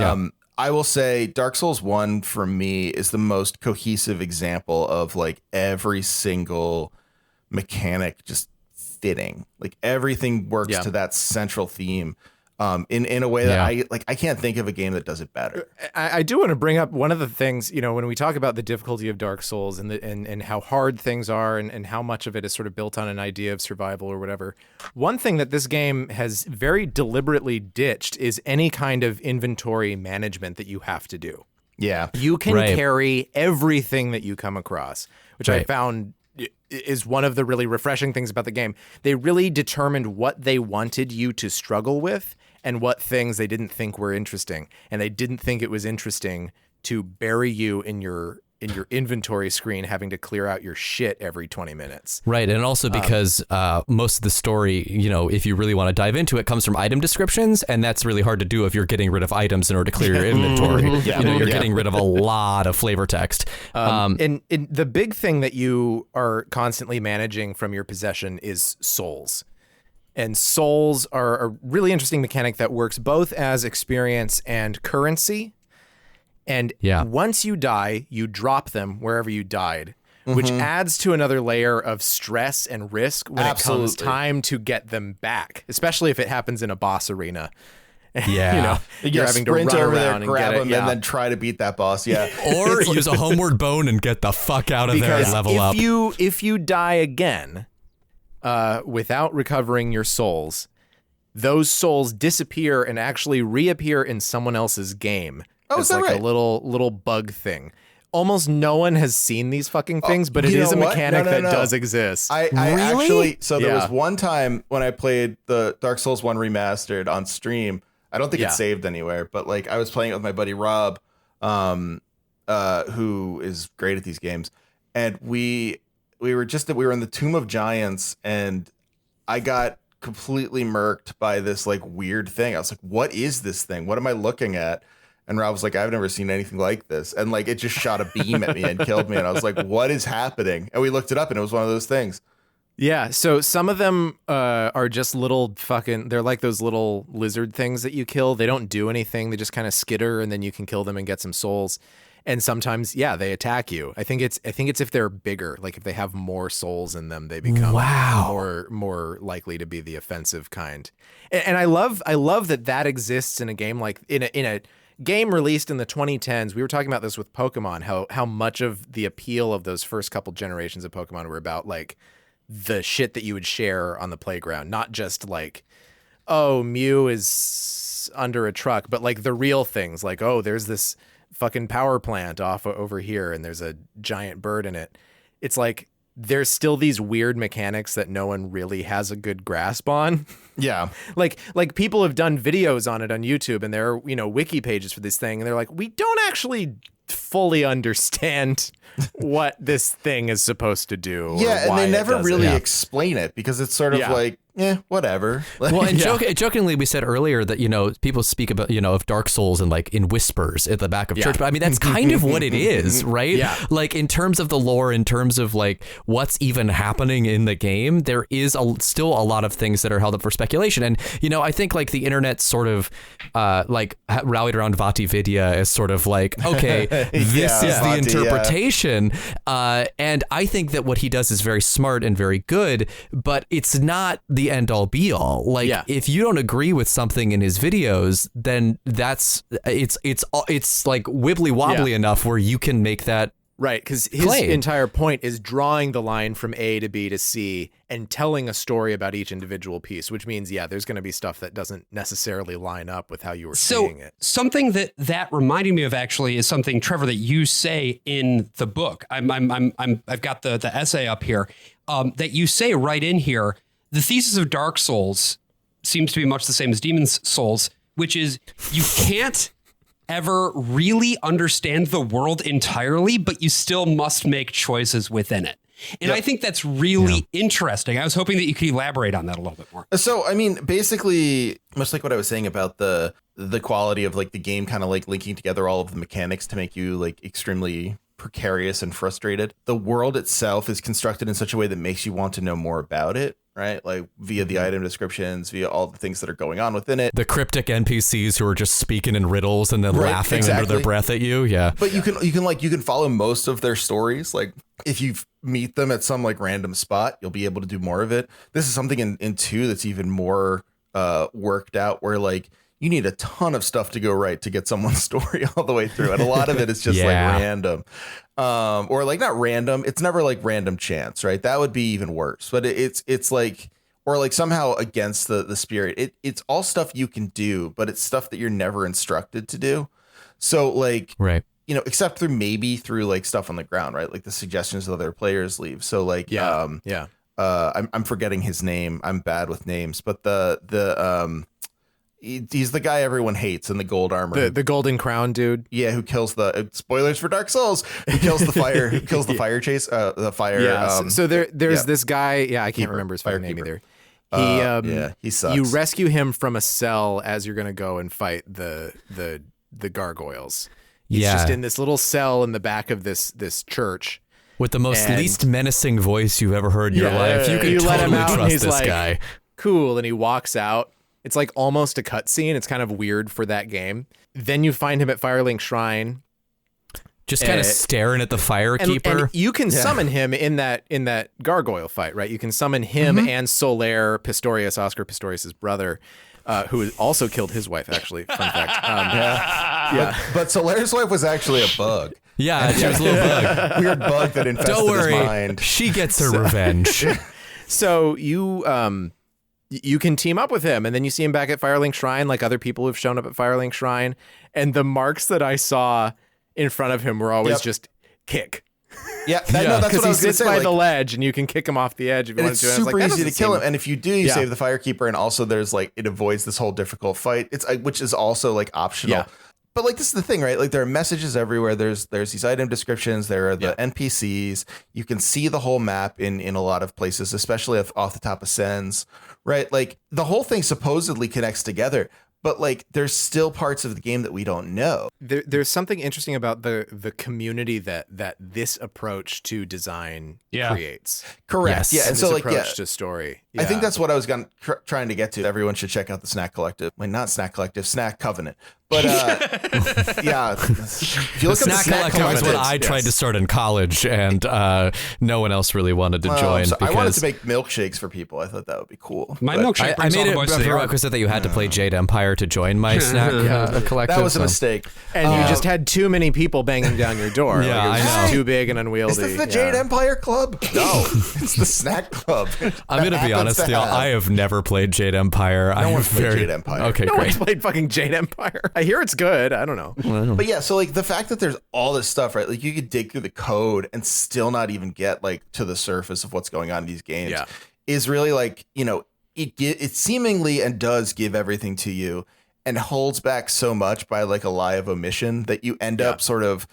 I will say Dark Souls 1 for me is the most cohesive example of like every single mechanic just fitting. Like everything works to that central theme. In a way that I can't think of a game that does it better. I do want to bring up one of the things, you know, when we talk about the difficulty of Dark Souls and how hard things are and how much of it is sort of built on an idea of survival or whatever. One thing that this game has very deliberately ditched is any kind of inventory management that you have to do. Yeah. You can carry everything that you come across, which I found is one of the really refreshing things about the game. They really determined what they wanted you to struggle with and what things they didn't think were interesting. And they didn't think it was interesting to bury you in your inventory screen having to clear out your shit every 20 minutes. Right. And also because most of the story, you know, if you really want to dive into it, comes from item descriptions. And that's really hard to do if you're getting rid of items in order to clear your inventory. You know, you're getting rid of a lot of flavor text. And the big thing that you are constantly managing from your possession is souls. And souls are a really interesting mechanic that works both as experience and currency. And once you die, you drop them wherever you died, which adds to another layer of stress and risk when it comes time to get them back, especially if it happens in a boss arena. Yeah. You know, you're having to run over around there, grab and him, and then try to beat that boss. Yeah. Or use a homeward bone and get the fuck out of there and level up. If you die again without recovering your souls, those souls disappear and actually reappear in someone else's game. Oh, is that like right? a little bug thing. almost no one has seen these fucking things, but it you is a know what? mechanic No, that no. does exist. I actually, so there Yeah. was one time when I played the Dark Souls 1 remastered on stream. I don't think Yeah. it's saved anywhere, but like I was playing it with my buddy Rob, who is great at these games. And we were in the Tomb of Giants, and I got completely murked by this like weird thing. I was like, what is this thing? What am I looking at? And Rob was like, I've never seen anything like this. And like, it just shot a beam at me and killed me. And I was like, what is happening? And we looked it up, and it was one of those things. Yeah, so some of them are just little they're like those little lizard things that you kill. They don't do anything. They just kind of skitter, and then you can kill them and get some souls. And sometimes, yeah, they attack you. I think it's if they're bigger, like if they have more souls in them, they become more likely to be the offensive kind. And I love that exists in a game like in a game released in the 2010s. We were talking about this with Pokemon, how much of the appeal of those first couple generations of Pokemon were about like the shit that you would share on the playground, not just like, oh, Mew is under a truck, but like the real things, like, oh, there's this fucking power plant off over here and there's a giant bird in it. It's like there's still these weird mechanics that no one really has a good grasp on. Yeah. like people have done videos on it on YouTube, and there are, wiki pages for this thing, and they're like, we don't actually fully understand what this thing is supposed to do. Yeah, and they never really it. explain it, because it's sort of Yeah. like, whatever. Well, and Yeah. jokingly, we said earlier that, people speak about, of Dark Souls and like in whispers at the back of church. But I mean, that's kind of what it is, right? Yeah. Like in terms of the lore, in terms of like what's even happening in the game, there is still a lot of things that are held up for speculation. And, I think like the internet sort of like rallied around Vati Vidya as sort of like, okay, this is the Vati, interpretation. And I think that what he does is very smart and very good, but it's not the end all be all. Like if you don't agree with something in his videos, then it's like wibbly wobbly enough where you can make that right, because his entire point is drawing the line from A to B to C and telling a story about each individual piece, which means, there's going to be stuff that doesn't necessarily line up with how you were seeing it. Something that reminded me of actually is something, Trevor, that you say in the book. I've got the essay up here that you say right in here. The thesis of Dark Souls seems to be much the same as Demon's Souls, which is you can't ever really understand the world entirely, but you still must make choices within it. And I think that's really interesting. I was hoping that you could elaborate on that a little bit more. So, I mean, basically, much like what I was saying about the quality of like the game kind of like linking together all of the mechanics to make you like extremely precarious and frustrated. The world itself is constructed in such a way that makes you want to know more about it. Right, like via the item descriptions, via all the things that are going on within it. The cryptic NPCs who are just speaking in riddles and then laughing under their breath at you. Yeah, but you can follow most of their stories. Like if you meet them at some like random spot, you'll be able to do more of it. This is something in 2 that's even more worked out, where like you need a ton of stuff to go right to get someone's story all the way through, and a lot of it is just like random. Or like not random. It's never like random chance, right? That would be even worse. But it's like, or like somehow against the spirit. It's all stuff you can do, but it's stuff that you're never instructed to do. So like, right. Except through like stuff on the ground, right? Like the suggestions that other players leave. So like, I'm forgetting his name. I'm bad with names, but he's the guy everyone hates in the gold armor. The golden crown dude. Yeah, who kills the spoilers for Dark Souls? Who kills the fire? Who kills the fire chase? The fire. Yeah. So there's this guy. Yeah, I can't remember his fire name either. He sucks. You rescue him from a cell as you're gonna go and fight the gargoyles. He's just in this little cell in the back of this church. With the most least menacing voice you've ever heard in your life. You can let him totally out, and trust he's this like, guy. Cool, and he walks out. It's like almost a cutscene. It's kind of weird for that game. Then you find him at Firelink Shrine, just kind of staring at the firekeeper. And you can summon him in that gargoyle fight, right? You can summon him and Solaire Pistorius, Oscar Pistorius' brother, who also killed his wife. Actually, fun fact. But Solaire's wife was actually a bug. Yeah, she was a little bug. Weird bug that infested Don't worry, his mind. she gets her revenge. So you can team up with him, and then you see him back at Firelink Shrine, like other people who've shown up at Firelink Shrine. And the marks that I saw in front of him were always just kick. Yeah, no, that's Because what I he was going to sits say. by like, the ledge, and you can kick him off the edge if you and want it's to. And I was super like, that easy to doesn't kill seem- him. And if you do, you save the Firekeeper, and also there's like it avoids this whole difficult fight. It's which is also like optional. Yeah. But like this is the thing, right? Like there are messages everywhere. There's these item descriptions. There are the NPCs. You can see the whole map in a lot of places, especially off the top of Sens, right? Like the whole thing supposedly connects together. But like, there's still parts of the game that we don't know. There's something interesting about the community that this approach to design creates. Correct. Yes. Yeah. And This so like, approach to story. I think that's what I was trying to get to. Everyone should check out the Snack Collective. Well, not Snack Collective, Snack Covenant. But yeah, if you look at the Snack Collective was what I tried to start in college, and no one else really wanted to join. So I wanted to because make milkshakes for people. I thought that would be cool. My But milkshake I brings all made the it boys to the a yard. prerequisite that you had to play Jade Empire to join my Snack Collective. that was a so- mistake. And you just had too many people banging down your door. Yeah, like, it was I just know. too big and unwieldy. Is this the Jade Empire Club? No, it's the Snack Club. I'm going to be honest, Theo, I have never played Jade Empire. No one's played Jade Empire. Okay, No great. one's played fucking Jade Empire. I hear it's good. I don't know. But yeah, so like the fact that there's all this stuff, right? Like you could dig through the code and still not even get like to the surface of what's going on in these games is really like, you know, it seemingly and does give everything to you and holds back so much by like a lie of omission that you end up sort of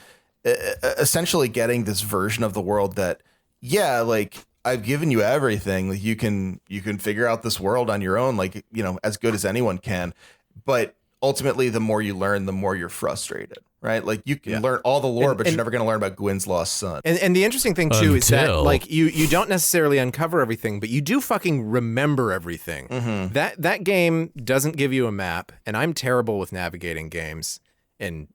essentially getting this version of the world that, like I've given you everything. Like you can figure out this world on your own, like, you know, as good as anyone can. But ultimately, the more you learn, the more you're frustrated, right? Like you can learn all the lore, but you're never going to learn about Gwyn's lost son. And the interesting thing too is that Until- like you don't necessarily uncover everything, but you do fucking remember everything. Mm-hmm. That game doesn't give you a map, and I'm terrible with navigating games and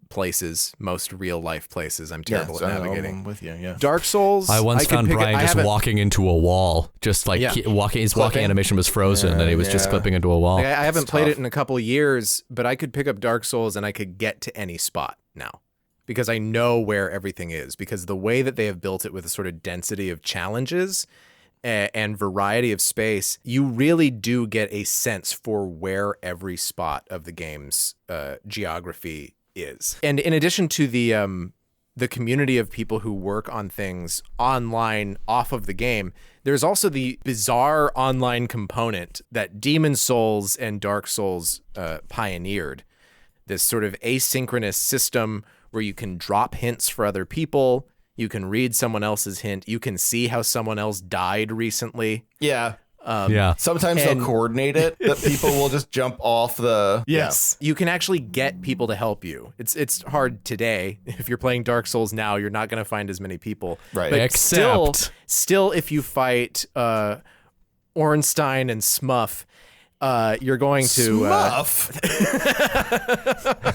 places, most real life places. I'm terrible so at navigating. I'm with you, yeah. Dark Souls. I once found Brian just walking into a wall, just like his walking Clipping? animation was frozen, and he was just clipping into a wall. Like, I haven't It's played tough. it in a couple years, but I could pick up Dark Souls and I could get to any spot now because I know where everything is, because the way that they have built it with a sort of density of challenges and variety of space, you really do get a sense for where every spot of the game's geography is. And in addition to the community of people who work on things online off of the game, there's also the bizarre online component that Demon Souls and Dark Souls pioneered. This sort of asynchronous system where you can drop hints for other people. You can read someone else's hint. You can see how someone else died recently. Yeah. Yeah. Sometimes they'll coordinate it that people will just jump off the. Yes. You can actually get people to help you. It's hard today. If you're playing Dark Souls now, you're not going to find as many people. Right. But Except- still, if you fight Ornstein and Smuff, you're going to Smuff.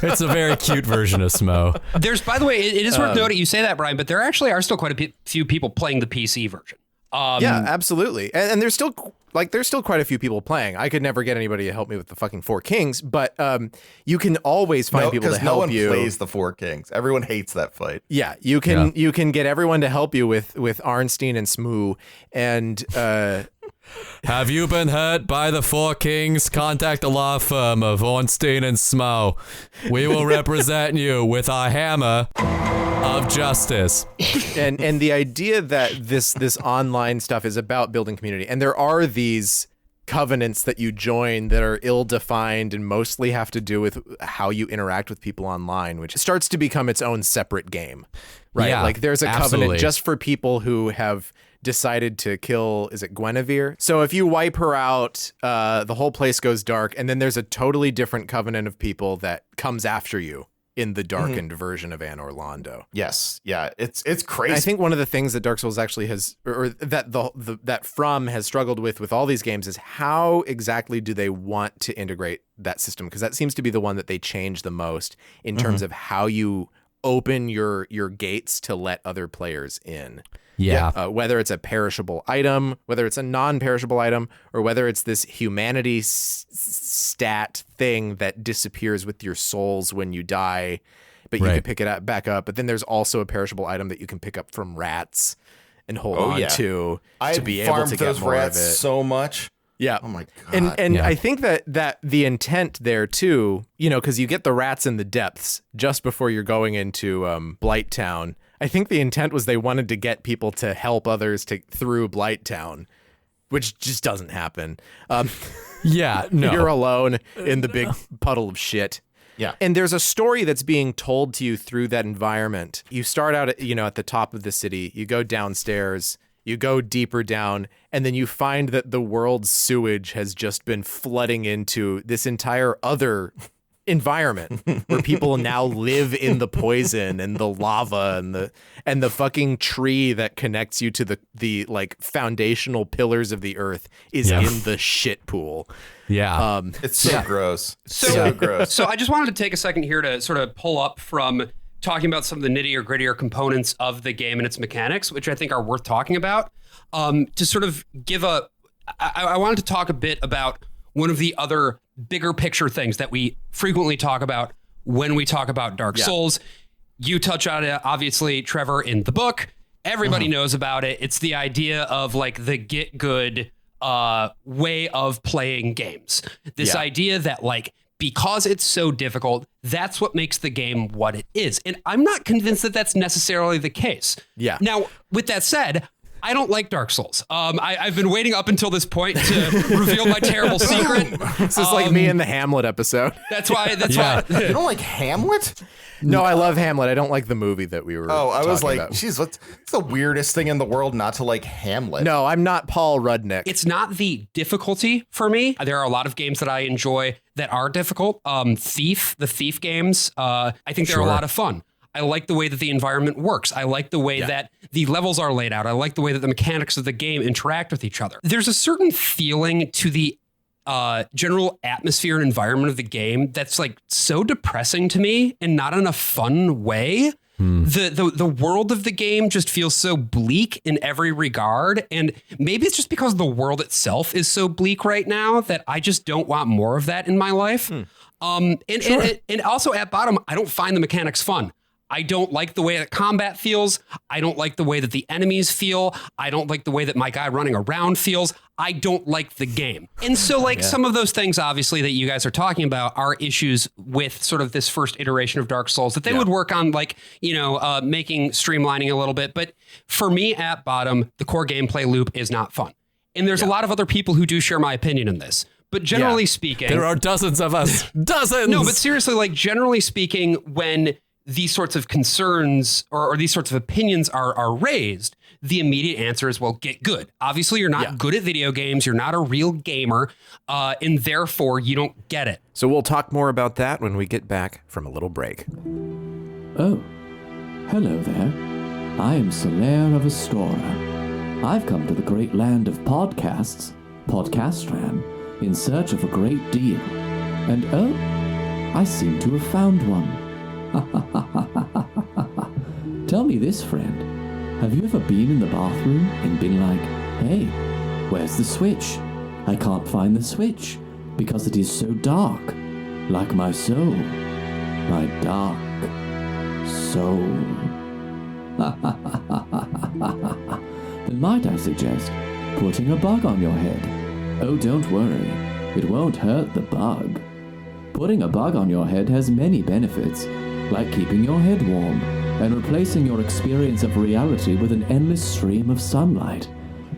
It's a very cute version of Smo. There's, by the way, it is worth noting you say that, Brian, but there actually are still quite a few people playing the PC version. yeah, absolutely. And there's still quite a few people playing. I could never get anybody to help me with the fucking Four Kings, but you can always find people to help no one you. plays the Four Kings. Everyone hates that fight. Yeah, you can get everyone to help you with Arnstein and Smoo, and Have you been hurt by the Four Kings? Contact the law firm of Ornstein and Smo. We will represent you with our hammer of justice. and the idea that this online stuff is about building community, and there are these covenants that you join that are ill-defined and mostly have to do with how you interact with people online, which starts to become its own separate game, right? Yeah, like there's a absolutely. covenant just for people who have decided to kill, is it Guinevere? So if you wipe her out, the whole place goes dark, and then there's a totally different covenant of people that comes after you in the darkened version of Anne Orlando. Yes. Yeah. It's crazy. And I think one of the things that Dark Souls actually has, or that that From has struggled with all these games, is how exactly do they want to integrate that system? Because that seems to be the one that they change the most in terms of how you open your gates to let other players in. Yeah. Whether it's a perishable item, whether it's a non-perishable item, or whether it's this humanity stat thing that disappears with your souls when you die, but you can pick it back up. But then there's also a perishable item that you can pick up from rats and hold on to be able to get those more rats of it. so much. Yeah. Oh my God. And I think that the intent there too, because you get the rats in the depths just before you're going into Blight Town. I think the intent was they wanted to get people to help others through Blighttown, which just doesn't happen. Yeah, no. You're alone in the big puddle of shit. Yeah. And there's a story that's being told to you through that environment. You start out at the top of the city, you go downstairs, you go deeper down, and then you find that the world's sewage has just been flooding into this entire other environment where people now live in the poison and the lava and the fucking tree that connects you to the like foundational pillars of the earth is in the shit pool. Yeah. It's so gross. So Gross. So I just wanted to take a second here to sort of pull up from talking about some of the nitty or grittier components of the game and its mechanics, which I think are worth talking about. To sort of give I wanted to talk a bit about one of the other bigger picture things that we frequently talk about when we talk about Dark Souls. You touch on it, obviously, Trevor, in the book. Everybody knows about it. It's the idea of like the get good way of playing games. This idea that like, because it's so difficult, that's what makes the game what it is. And I'm not convinced that that's necessarily the case. Yeah. Now, with that said, I don't like Dark Souls. I've been waiting up until this point to reveal my terrible secret. This is like me in the Hamlet episode. That's why. You don't like Hamlet? No, I love Hamlet. I don't like the movie that we were I was like, about. geez, what's the weirdest thing in the world not to like Hamlet? No, I'm not Paul Rudnick. It's not the difficulty for me. There are a lot of games that I enjoy that are difficult. The Thief games, I think they're a lot of fun. I like the way that the environment works. I like the way that the levels are laid out. I like the way that the mechanics of the game interact with each other. There's a certain feeling to the general atmosphere and environment of the game that's like so depressing to me and not in a fun way. The world of the game just feels so bleak in every regard. And maybe it's just because the world itself is so bleak right now that I just don't want more of that in my life. And also at bottom, I don't find the mechanics fun. I don't like the way that combat feels. I don't like the way that the enemies feel. I don't like the way that my guy running around feels. I don't like the game. And so like some of those things, obviously, that you guys are talking about are issues with sort of this first iteration of Dark Souls that they would work on, like, making streamlining a little bit. But for me at bottom, the core gameplay loop is not fun. And there's a lot of other people who do share my opinion in this. But generally speaking, there are dozens of us. Dozens. No, but seriously, like generally speaking, when these sorts of concerns or these sorts of opinions are raised, the immediate answer is, well, get good. Obviously, you're not good at video games. You're not a real gamer. And therefore, you don't get it. So we'll talk more about that when we get back from a little break. Oh, hello there. I am Solaire of Astora. I've come to the great land of podcasts, Podcastran, in search of a great deal. And oh, I seem to have found one. Tell me this, friend. Have you ever been in the bathroom and been like, hey, where's the switch? I can't find the switch because it is so dark, like my soul, my dark soul. Then might I suggest putting a bug on your head? Oh, don't worry, it won't hurt the bug. Putting a bug on your head has many benefits, like keeping your head warm and replacing your experience of reality with an endless stream of sunlight.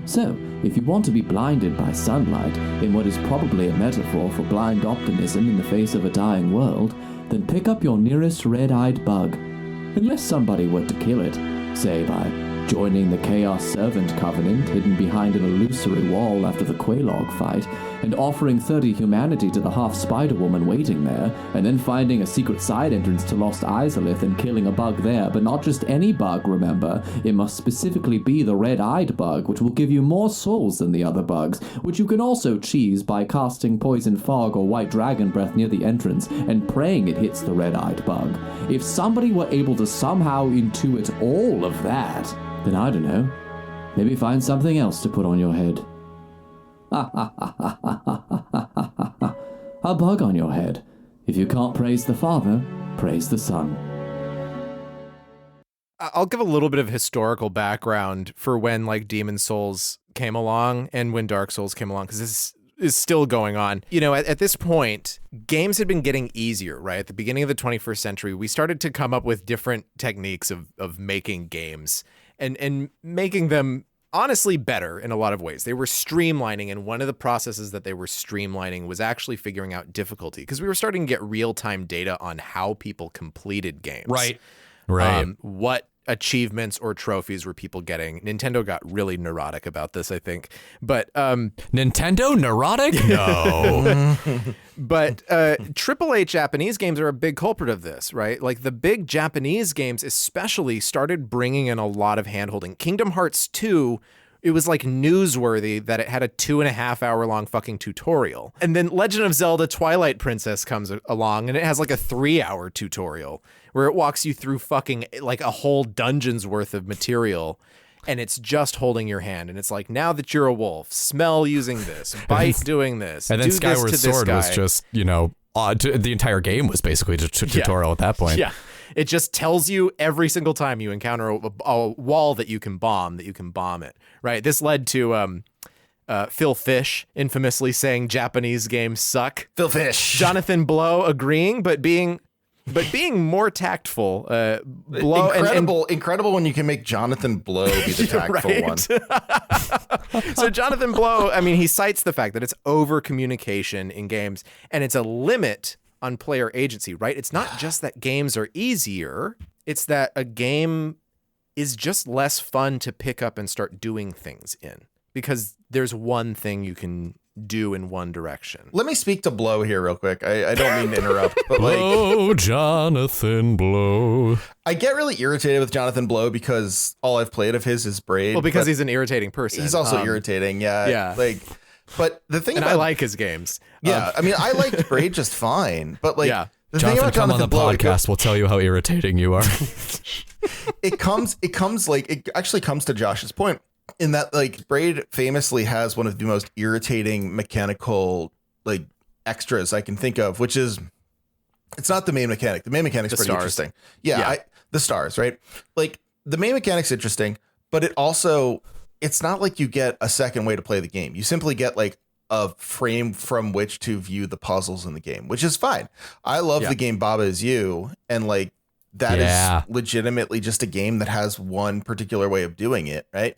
So, if you want to be blinded by sunlight in what is probably a metaphor for blind optimism in the face of a dying world, then pick up your nearest red-eyed bug. Unless somebody were to kill it, say by joining the Chaos Servant Covenant hidden behind an illusory wall after the Quelaag fight, and offering 30 humanity to the half-Spider-Woman waiting there, and then finding a secret side entrance to Lost Izalith and killing a bug there, but not just any bug, remember. It must specifically be the red-eyed bug, which will give you more souls than the other bugs, which you can also cheese by casting Poison Fog or White Dragon Breath near the entrance, and praying it hits the red-eyed bug. If somebody were able to somehow intuit all of that, then I don't know, maybe find something else to put on your head. A bug on your head. If you can't praise the Father, praise the Son. I'll give a little bit of historical background for when like Demon Souls came along and when Dark Souls came along, because this is is still going on. You know, at this point, games had been getting easier, right? At the beginning of the 21st century, we started to come up with different techniques of making games and making them honestly better in a lot of ways. They were streamlining, and one of the processes that they were streamlining was actually figuring out difficulty, because we were starting to get real-time data on how people completed games. Right. What achievements or trophies were people getting. Nintendo got really neurotic about this, I think. But Nintendo neurotic? No. But AAA Japanese games are a big culprit of this, right? Like the big Japanese games especially started bringing in a lot of handholding. Kingdom Hearts 2, it was like newsworthy that it had a 2.5 hour long fucking tutorial. And then Legend of Zelda Twilight Princess comes along and it has like a 3-hour tutorial where it walks you through fucking like a whole dungeon's worth of material. And it's just holding your hand. And it's like, now that you're a wolf, smell using this, bite doing this. And then do Skyward this to Sword this was guy. just, the entire game was basically just a tutorial at that point. Yeah. It just tells you every single time you encounter a wall that you can bomb it, right? This led to Phil Fish infamously saying Japanese games suck. Phil Fish. Jonathan Blow agreeing, but being more tactful. Blow Incredible when you can make Jonathan Blow be the tactful one. So Jonathan Blow, I mean, he cites the fact that it's over communication in games, and it's a limit on player agency, right? It's not just that games are easier, it's that a game is just less fun to pick up and start doing things in, because there's one thing you can do in one direction. Let me speak to Blow here real quick. I don't mean to interrupt, but Blow, Jonathan Blow. I get really irritated with Jonathan Blow because all I've played of his is Braid. Well, because but he's an irritating person. he's also irritating. Yeah. But the thing and about I like his games. I mean, I liked Braid just fine, but the thing Jonathan, about come on the Blow, podcast. We'll tell you how irritating you are. it actually comes to Josh's point in that Braid famously has one of the most irritating mechanical extras I can think of, which is it's not the main mechanic. The main mechanic's pretty interesting. The stars, right? The main mechanic's interesting, but it's not like you get a second way to play the game. You simply get a frame from which to view the puzzles in the game, which is fine. I love the game Baba Is You, and that is legitimately just a game that has one particular way of doing it, right?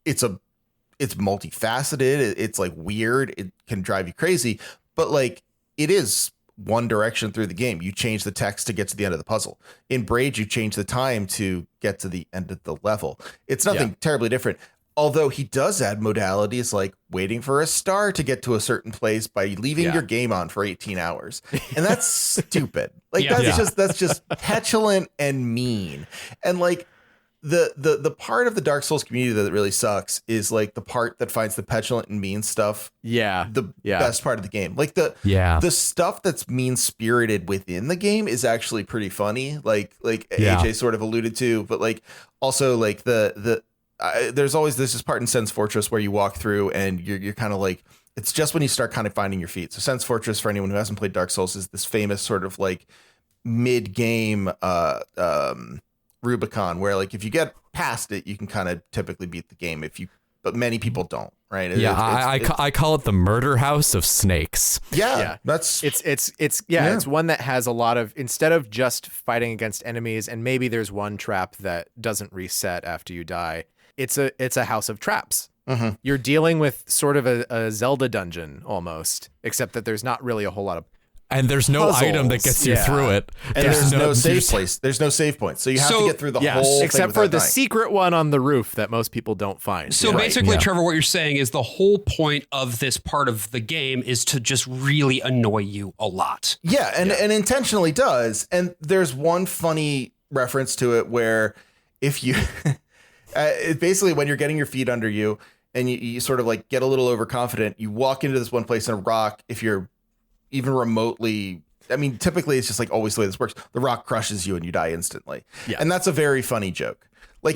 It's multifaceted. It's weird. It can drive you crazy, but it is one direction through the game. You change the text to get to the end of the puzzle. In Braid, you change the time to get to the end of the level. It's nothing terribly different. Although he does add modalities like waiting for a star to get to a certain place by leaving your game on for 18 hours. And that's stupid. That's just petulant and mean. And the part of the Dark Souls community that really sucks is the part that finds the petulant and mean stuff the best part of the game. The stuff that's mean spirited within the game is actually pretty funny, AJ sort of alluded to, but also there's this part in Sense Fortress where you walk through and you're kind of it's just when you start kind of finding your feet. So Sense Fortress, for anyone who hasn't played Dark Souls, is this famous sort of mid-game Rubicon where if you get past it, you can kind of typically beat the game but many people don't, right? I call it the murder house of snakes. That's it's one that has a lot of, instead of just fighting against enemies and maybe there's one trap that doesn't reset after you die, it's a house of traps. Mm-hmm. You're dealing with sort of a Zelda dungeon almost, except that there's not really a whole lot of and there's no puzzles. item that gets you through it. And there's no save place. There's no save point. So you have to get through the whole thing except for without the dying. secret one on the roof that most people don't find. So basically, Trevor, what you're saying is the whole point of this part of the game is to just really annoy you a lot. Yeah, and intentionally does. And there's one funny reference to it where if you basically when you're getting your feet under you and you sort of get a little overconfident, you walk into this one place in a rock. If you're even remotely, I mean, typically it's just always the way this works. The rock crushes you and you die instantly. Yeah. And that's a very funny joke.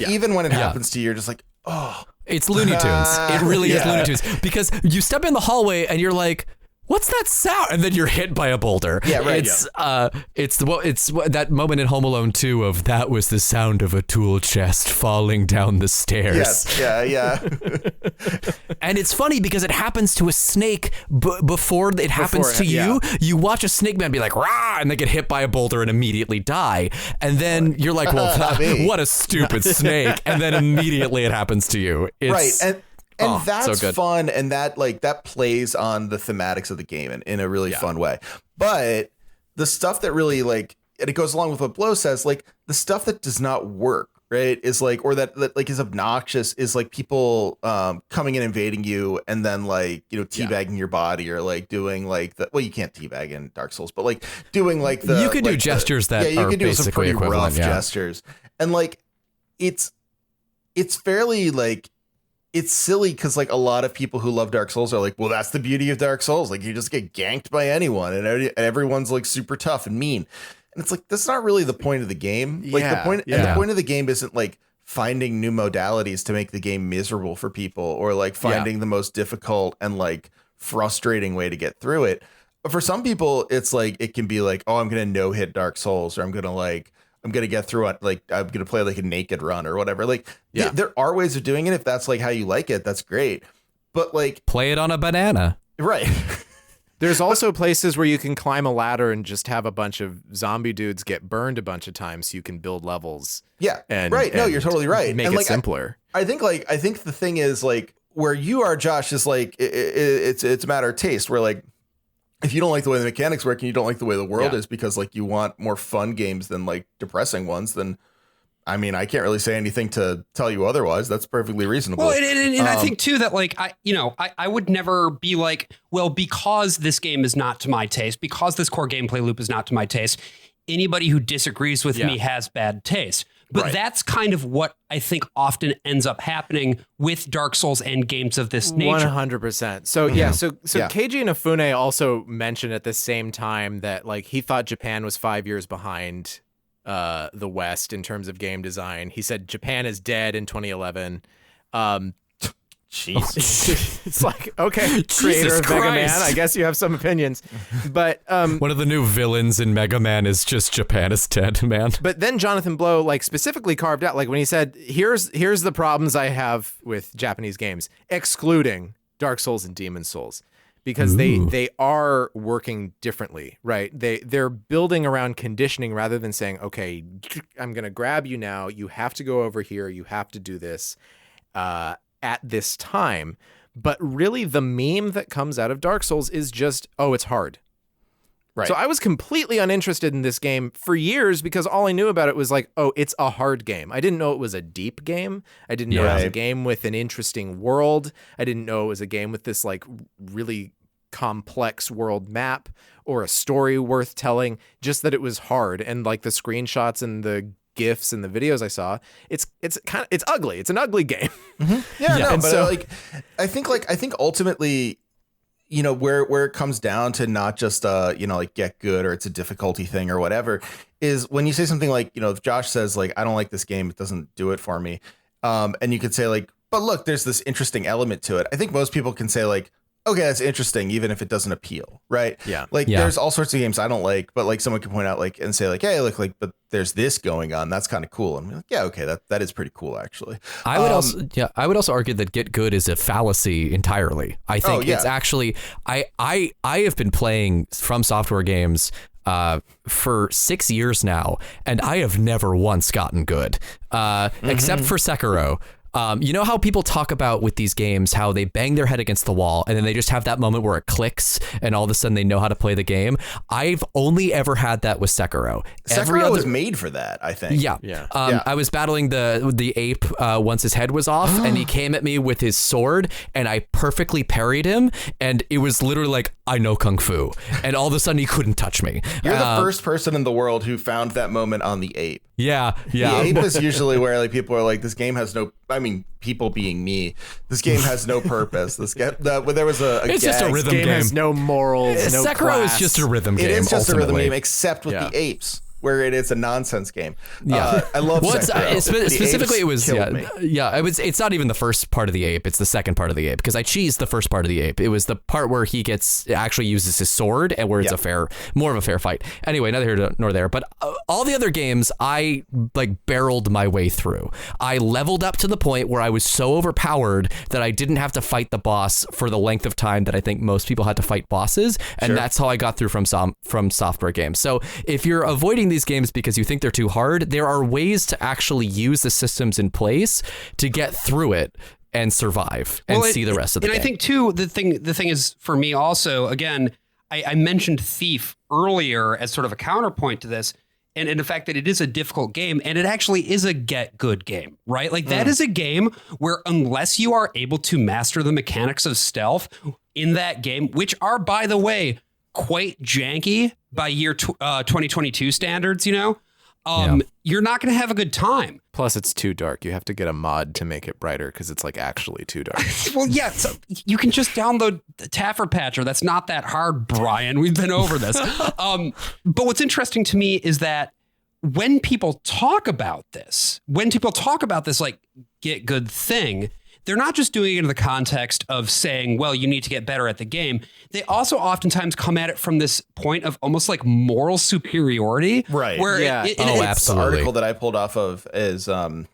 Even when it happens to you, you're just oh. It's Looney Tunes. It really is Looney Tunes. Because you step in the hallway and you're like, what's that sound? And then you're hit by a boulder. Yeah, right. It's that moment in Home Alone 2 of that was the sound of a tool chest falling down the stairs. Yes, yeah. And it's funny because it happens to a snake before it happens to you. Yeah. You watch a snake man be like, rah, and they get hit by a boulder and immediately die. And then you're like, well, what a stupid snake. And then immediately it happens to you. It's, right. And that's so good. fun. And that plays on the thematics of the game in a really fun way. But the stuff that really and it goes along with what Blow says, like the stuff that does not work, right, is like, or that is obnoxious, is like people coming and invading you and then teabagging your body, or like doing you can't teabag in Dark Souls, but like doing you could do gestures that you are could do some basically pretty rough yeah. gestures, and like it's fairly it's silly because like a lot of people who love Dark Souls are like, well, that's the beauty of Dark Souls, like you just get ganked by anyone and everyone's like super tough and mean. And it's like, that's not really the point of the game. Like the point of the game isn't like finding new modalities to make the game miserable for people, or like finding the most difficult and like frustrating way to get through it. But for some people, it's like, it can be like, oh, I'm going to no hit Dark Souls, or I'm going to get through it. Like I'm going to play like a naked run or whatever. Like there are ways of doing it. If that's like how you like it, that's great. But like play it on a banana. Right. There's also places where you can climb a ladder and just have a bunch of zombie dudes get burned a bunch of times so you can build levels. Yeah. And, right. No, you're totally right. Make and it simpler. I think the thing is like where you are, Josh, is like it's a matter of taste, where like if you don't like the way the mechanics work and you don't like the way the world is because like you want more fun games than like depressing ones, then I mean, I can't really say anything to tell you otherwise. That's perfectly reasonable. Well, and I think too that like I would never be like, well, because this game is not to my taste, because this core gameplay loop is not to my taste, anybody who disagrees with me has bad taste. But that's kind of what I think often ends up happening with Dark Souls and games of this nature. 100%. So Keiji Inafune also mentioned at the same time that like he thought Japan was 5 years behind the West in terms of game design. He said Japan is dead in 2011. Jeez. It's like, okay, creator of Mega Man, I guess you have some opinions. But one of the new villains in Mega Man is just Japan is dead, man. But then Jonathan Blow like specifically carved out, like when he said, here's the problems I have with Japanese games, excluding Dark Souls and Demon Souls. Because they are working differently, right? They're building around conditioning rather than saying, okay, I'm going to grab you now. You have to go over here. You have to do this at this time. But really the meme that comes out of Dark Souls is just, oh, it's hard. Right. So I was completely uninterested in this game for years because all I knew about it was like, oh, it's a hard game. I didn't know it was a deep game. I didn't know it was a game with an interesting world. I didn't know it was a game with this like really complex world map or a story worth telling, just that it was hard. And like the screenshots and the GIFs and the videos I saw, it's ugly. It's an ugly game. Mm-hmm. Yeah, but so, I think ultimately, where it comes down to not just like get good or it's a difficulty thing or whatever, is when you say something like, if Josh says like, I don't like this game, it doesn't do it for me, and you could say like, but look, there's this interesting element to it. I think most people can say like, okay, that's interesting, even if it doesn't appeal, right? Yeah. There's all sorts of games I don't like, but like someone can point out like and say like, hey, look, like, but there's this going on. That's kind of cool. And I'm like, yeah, okay, that is pretty cool, actually. I would also argue that get good is a fallacy entirely. I think it's actually I have been playing From Software games for 6 years now, and I have never once gotten good, except for Sekiro. You know how people talk about with these games, how they bang their head against the wall and then they just have that moment where it clicks and all of a sudden they know how to play the game? I've only ever had that with Sekiro. Sekiro was made for that, I think. Yeah. I was battling the ape once his head was off and he came at me with his sword and I perfectly parried him and it was literally like, I know Kung Fu. And all of a sudden he couldn't touch me. You're the first person in the world who found that moment on the ape. Yeah. The ape is usually where like people are like, this game has no, I mean, people being me, this game has no purpose. There was it's just a rhythm game. Has no morals. No Sekiro class. is just a rhythm game. It is just ultimately. a rhythm game, except with the apes. where it is a nonsense game. Yeah. I love well, Sekiro. specifically it was me. it's not even the first part of the ape, it's the second part of the ape, because I cheesed the first part of the ape. It was the part where he actually uses his sword and where it's more of a fair fight. Anyway, neither here nor there, but all the other games I like barreled my way through. I leveled up to the point where I was so overpowered that I didn't have to fight the boss for the length of time that I think most people had to fight bosses, and that's how I got through from software games. So if you're avoiding these games because you think they're too hard, there are ways to actually use the systems in place to get through it and survive and see the rest of the game. And I think too, the thing is for me also, again, I mentioned Thief earlier as sort of a counterpoint to this. And in the fact that it is a difficult game, and it actually is a get good game, right? Like that is a game where unless you are able to master the mechanics of stealth in that game, which are, by the way, quite janky by year 2022 standards, you're not going to have a good time. Plus, it's too dark. You have to get a mod to make it brighter because it's like actually too dark. Well, yeah, so you can just download the Taffer Patcher. That's not that hard, Brian. We've been over this. But what's interesting to me is that when people talk about this like get good thing, they're not just doing it in the context of saying, well, you need to get better at the game. They also oftentimes come at it from this point of almost like moral superiority. Right. Where It's the article that I pulled off of is, I'll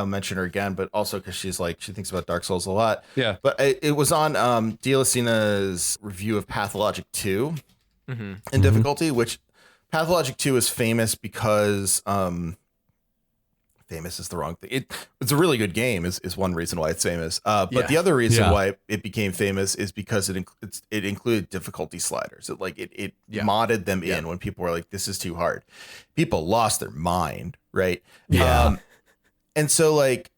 mention her again, but also because she thinks about Dark Souls a lot. Yeah. But it was on Dialacina's review of Pathologic 2 in difficulty, which Pathologic 2 is famous because... famous is the wrong thing. It's a really good game is one reason why it's famous. But the other reason why it became famous is because it included difficulty sliders. It modded them in when people were like, this is too hard. People lost their mind, right? Yeah. And so like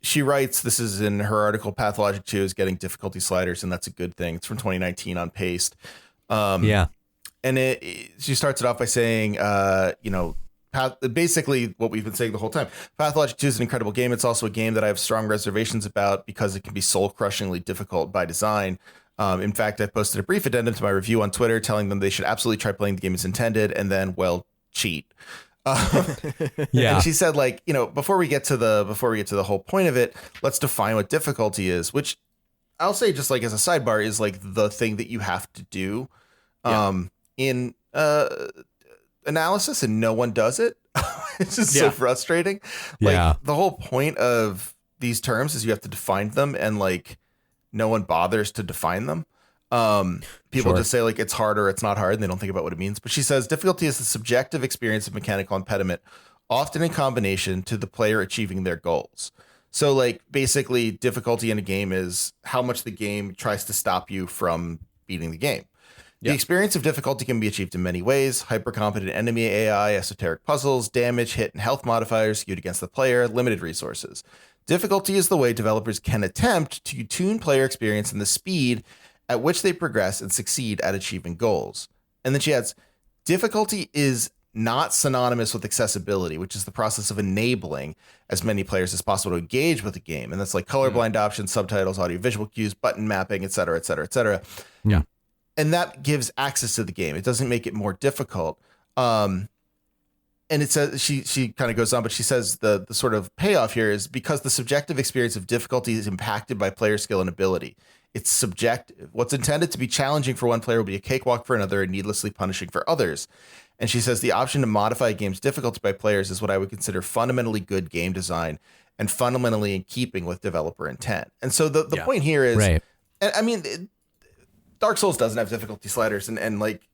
she writes, this is in her article, Pathologic 2 is getting difficulty sliders, and that's a good thing. It's from 2019 on Paste. And she starts it off by saying, basically what we've been saying the whole time. Pathologic 2 is an incredible game. It's also a game that I have strong reservations about because it can be soul-crushingly difficult by design. In fact, I posted a brief addendum to my review on Twitter telling them they should absolutely try playing the game as intended and then, cheat. And she said, before we get to the whole point of it, let's define what difficulty is, which I'll say just like as a sidebar is like the thing that you have to do. In analysis, and no one does it. It's just so frustrating. The whole point of these terms is you have to define them, and like no one bothers to define them. People just say like it's hard or it's not hard, and they don't think about what it means. But she says difficulty is the subjective experience of mechanical impediment, often in combination to the player achieving their goals. So like basically difficulty in a game is how much the game tries to stop you from beating the game. The experience of difficulty can be achieved in many ways: hyper-competent enemy AI, esoteric puzzles, damage, hit, and health modifiers skewed against the player, limited resources. Difficulty is the way developers can attempt to tune player experience and the speed at which they progress and succeed at achieving goals. And then she adds, difficulty is not synonymous with accessibility, which is the process of enabling as many players as possible to engage with the game. And that's like colorblind options, subtitles, audio-visual cues, button mapping, et cetera, et cetera, et cetera. Yeah. And that gives access to the game. It doesn't make it more difficult. And it says she kind of goes on, but she says the sort of payoff here is because the subjective experience of difficulty is impacted by player skill and ability. It's subjective. What's intended to be challenging for one player will be a cakewalk for another and needlessly punishing for others. And she says the option to modify a game's difficulty by players is what I would consider fundamentally good game design and fundamentally in keeping with developer intent. And so the point here is, and I mean, Dark Souls doesn't have difficulty sliders, and like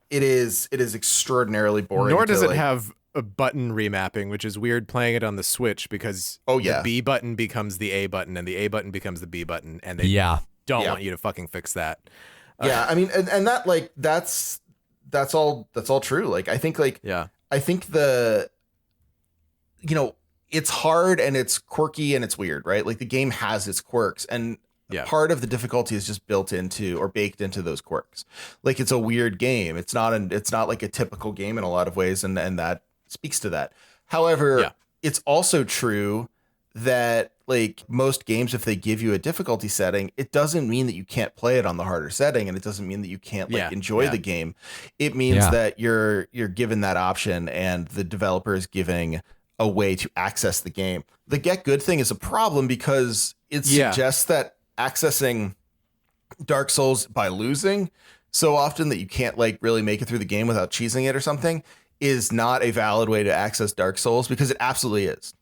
it is extraordinarily boring. Nor does it have a button remapping, which is weird playing it on the Switch because the B button becomes the A button and the A button becomes the B button, and they don't want you to fucking fix that. I mean, and that like that's all true. Like I think it's hard and it's quirky and it's weird, right? Like the game has its quirks, and part of the difficulty is just built into or baked into those quirks. Like it's a weird game. It's not like a typical game in a lot of ways, and that speaks to that. However, it's also true that like most games, if they give you a difficulty setting, it doesn't mean that you can't play it on the harder setting, and it doesn't mean that you can't enjoy the game. It means that you're given that option, and the developer is giving a way to access the game. The get good thing is a problem because it suggests that accessing Dark Souls by losing so often that you can't like really make it through the game without cheesing it or something is not a valid way to access Dark Souls, because it absolutely is.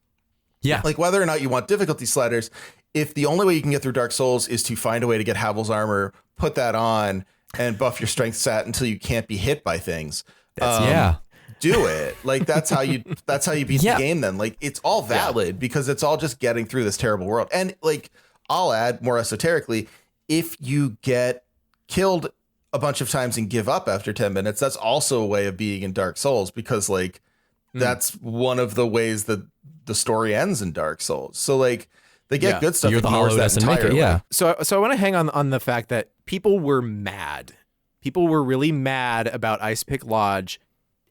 Yeah. Like whether or not you want difficulty sliders, if the only way you can get through Dark Souls is to find a way to get Havel's armor, put that on, and buff your strength stat until you can't be hit by things. Do it. Like that's how you beat the game then. Like it's all valid because it's all just getting through this terrible world. And like I'll add more esoterically, if you get killed a bunch of times and give up after 10 minutes, that's also a way of being in Dark Souls, because like that's one of the ways that the story ends in Dark Souls. So like they get good stuff. You're the hollow doesn't make it. Yeah. So I want to hang on the fact that people were mad. People were really mad about Ice Pick Lodge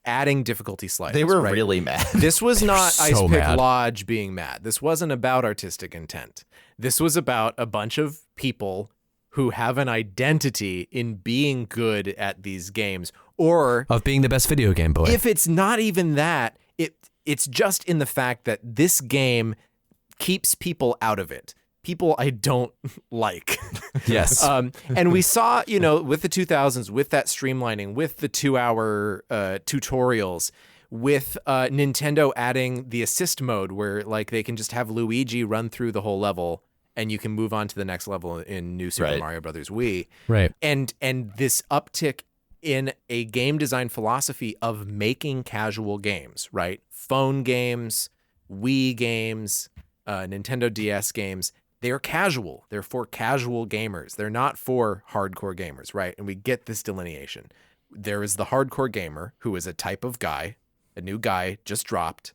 adding difficulty sliders. They were really mad. This was not so Ice Pick mad. Lodge being mad. This wasn't about artistic intent. This was about a bunch of people who have an identity in being good at these games, or Of being the best video game boy. if it's not even that, it's just in the fact that this game keeps people out of it. People I don't like. Yes. And we saw, with the 2000s, with that streamlining, with the 2-hour tutorials, with Nintendo adding the assist mode where like they can just have Luigi run through the whole level and you can move on to the next level in New Super Mario Brothers Wii. Right. And this uptick in a game design philosophy of making casual games, right? Phone games, Wii games, Nintendo DS games. They're casual. They're for casual gamers. They're not for hardcore gamers, right? And we get this delineation. There is the hardcore gamer who is a type of guy, a new guy just dropped.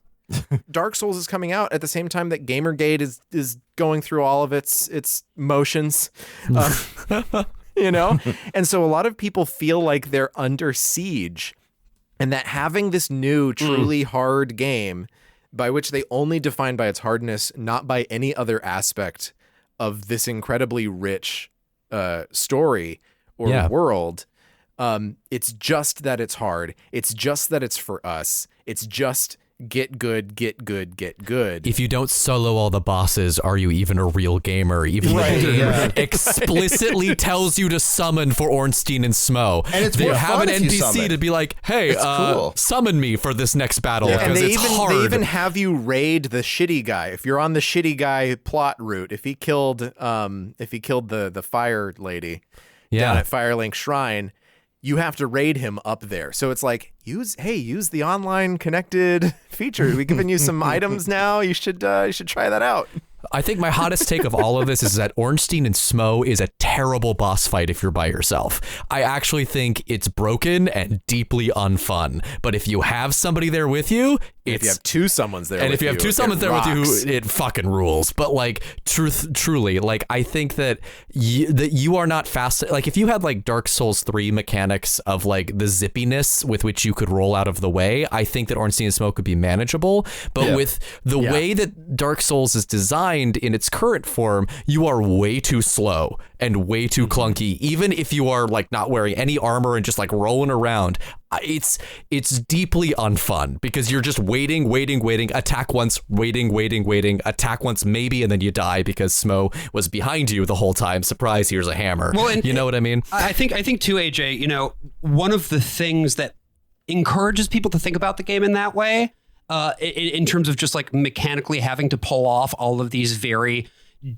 Dark Souls is coming out at the same time that Gamergate is going through all of its motions. And so a lot of people feel like they're under siege, and that having this new truly hard game, by which they only define by its hardness, not by any other aspect of this incredibly rich story or world. It's just that it's hard. It's just that it's for us. It's just get good, get good, get good. If you don't solo all the bosses, are you even a real gamer? Even the game explicitly tells you to summon for Ornstein and Smo. And it's they more have fun an if you NPC summon. to be like, hey, cool. summon me for this next battle And because they it's even hard. they even have you raid the shitty guy. If you're on the shitty guy plot route, if he killed the fire lady down at Firelink Shrine, you have to raid him up there. So it's like, use the online connected feature. We've given you some items now. You should try that out. I think my hottest take of all of this is that Ornstein and Smo is a terrible boss fight if you're by yourself. I actually think it's broken and deeply unfun. But if you have somebody there with you, If you have two summons there, and with if you have two summons there with rocks. you, it fucking rules. But like, truly, like I think that you are not fast. Like if you had like Dark Souls 3 mechanics of like the zippiness with which you could roll out of the way, I think that Ornstein and Smo could be manageable. But with the way that Dark Souls is designed in its current form, you are way too slow and way too clunky. Even if you are like not wearing any armor and just like rolling around, it's deeply unfun because you're just waiting, attack once, waiting, attack once maybe, and then you die because Smo was behind you the whole time. Surprise, here's a hammer. Well, and, you know what I mean? I think too, AJ, one of the things that encourages people to think about the game in that way, in terms of just like mechanically having to pull off all of these very